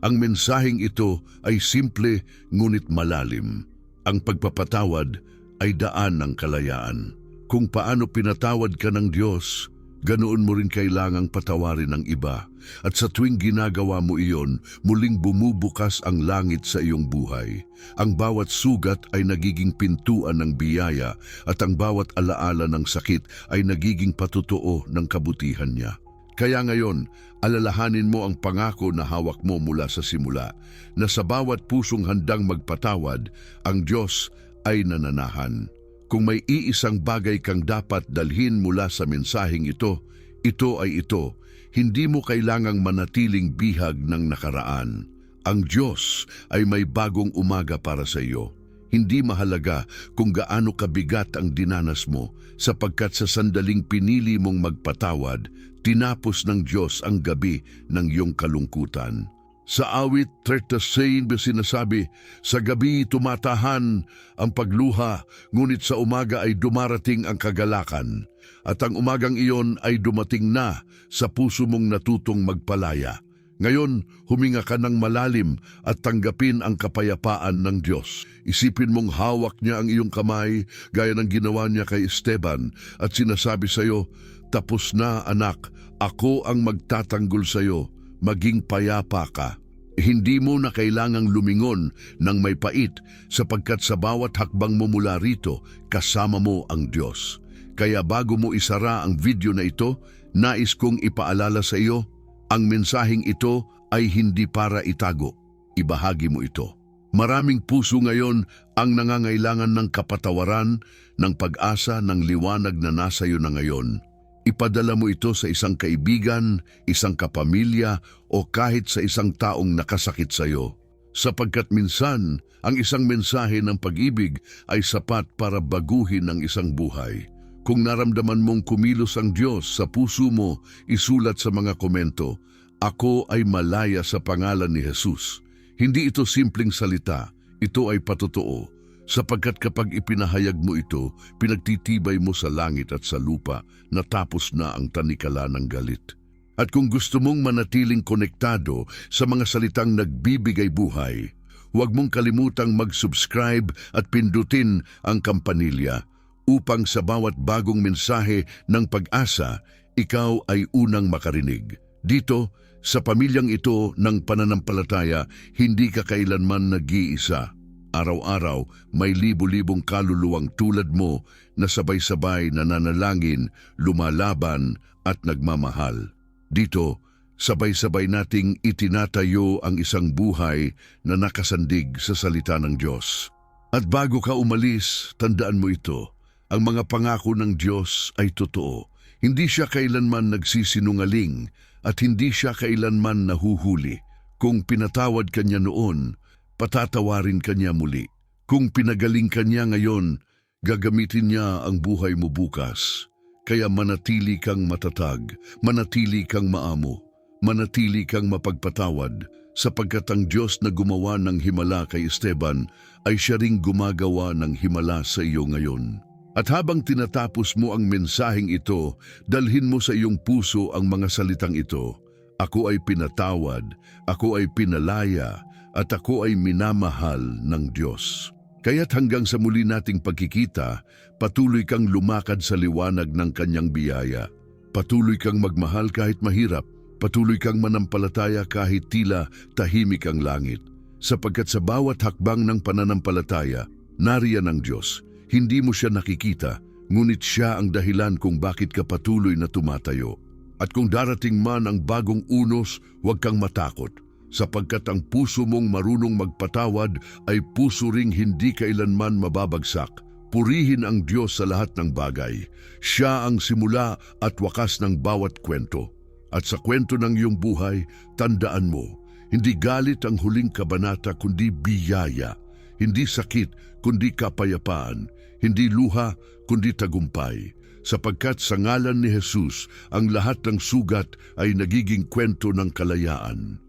Ang mensaheng ito ay simple ngunit malalim. Ang pagpapatawad ay daan ng kalayaan. Kung paano pinatawad ka ng Diyos, ganoon mo rin kailangang patawarin ng iba. At sa tuwing ginagawa mo iyon, muling bumubukas ang langit sa iyong buhay. Ang bawat sugat ay nagiging pintuan ng biyaya at ang bawat alaala ng sakit ay nagiging patotoo ng kabutihan niya. Kaya ngayon, alalahanin mo ang pangako na hawak mo mula sa simula, na sa bawat pusong handang magpatawad, ang Diyos ay nananahan. Kung may iisang bagay kang dapat dalhin mula sa mensaheng ito, ito ay ito. Hindi mo kailangang manatiling bihag ng nakaraan. Ang Diyos ay may bagong umaga para sa iyo. Hindi mahalaga kung gaano kabigat ang dinanas mo, sapagkat sa sandaling pinili mong magpatawad, tinapos ng Diyos ang gabi ng iyong kalungkutan. Sa awit 36 sinasabi, sa gabi tumatahan ang pagluha, ngunit sa umaga ay dumarating ang kagalakan, at ang umagang iyon ay dumating na sa puso mong natutong magpalaya. Ngayon, huminga ka ng malalim at tanggapin ang kapayapaan ng Diyos. Isipin mong hawak niya ang iyong kamay gaya ng ginawa niya kay Esteban at sinasabi sa iyo, tapos na anak, ako ang magtatanggol sa iyo, maging payapa ka. Hindi mo na kailangang lumingon ng may pait sapagkat sa bawat hakbang mo mula rito, kasama mo ang Diyos. Kaya bago mo isara ang video na ito, nais kong ipaalala sa iyo, ang mensaheng ito ay hindi para itago. Ibahagi mo ito. Maraming puso ngayon ang nangangailangan ng kapatawaran, ng pag-asa, ng liwanag na nasa iyo na ngayon. Ipadala mo ito sa isang kaibigan, isang kapamilya, o kahit sa isang taong nakasakit sa iyo. Sapagkat minsan, ang isang mensahe ng pag-ibig ay sapat para baguhin ang isang buhay. Kung naramdaman mong kumilos ang Diyos sa puso mo, isulat sa mga komento, ako ay malaya sa pangalan ni Jesus. Hindi ito simpleng salita, ito ay patotoo. Sapagkat kapag ipinahayag mo ito, pinagtitibay mo sa langit at sa lupa, natapos na ang tanikala ng galit. At kung gusto mong manatiling konektado sa mga salitang nagbibigay buhay, huwag mong kalimutang mag-subscribe at pindutin ang kampanilya upang sa bawat bagong mensahe ng pag-asa, ikaw ay unang makarinig. Dito, sa pamilyang ito ng pananampalataya, hindi ka kailanman nag-iisa. Araw-araw, may libu-libong kaluluwang tulad mo na sabay-sabay nananalangin, lumalaban at nagmamahal. Dito, sabay-sabay nating itinatayo ang isang buhay na nakasandig sa salita ng Diyos. At bago ka umalis, tandaan mo ito. Ang mga pangako ng Diyos ay totoo. Hindi siya kailanman nagsisinungaling at hindi siya kailanman nahuhuli. Kung pinatawad ka niya noon, patatawarin ka niya muli. Kung pinagaling ka niya ngayon, gagamitin niya ang buhay mo bukas. Kaya manatili kang matatag, manatili kang maamo, manatili kang mapagpatawad, sapagkat ang Diyos na gumawa ng himala kay Esteban ay siya ring gumagawa ng himala sa iyo ngayon. At habang tinatapos mo ang mensaheng ito, dalhin mo sa iyong puso ang mga salitang ito. Ako ay pinatawad, ako ay pinalaya, at ako ay minamahal ng Diyos. Kaya't hanggang sa muli nating pagkikita, patuloy kang lumakad sa liwanag ng kanyang biyaya. Patuloy kang magmahal kahit mahirap, patuloy kang manampalataya kahit tila tahimik ang langit. Sapagkat sa bawat hakbang ng pananampalataya, nariyan ang Diyos. Hindi mo siya nakikita, ngunit siya ang dahilan kung bakit ka patuloy na tumatayo. At kung darating man ang bagong unos, huwag kang matakot, sapagkat ang puso mong marunong magpatawad ay puso ring hindi kailanman mababagsak. Purihin ang Diyos sa lahat ng bagay. Siya ang simula at wakas ng bawat kwento. At sa kwento ng iyong buhay, tandaan mo, hindi galit ang huling kabanata kundi biyaya. Hindi sakit kundi kapayapaan. Hindi luha kundi tagumpay. Sapagkat sa ngalan ni Jesus, ang lahat ng sugat ay nagiging kwento ng kalayaan.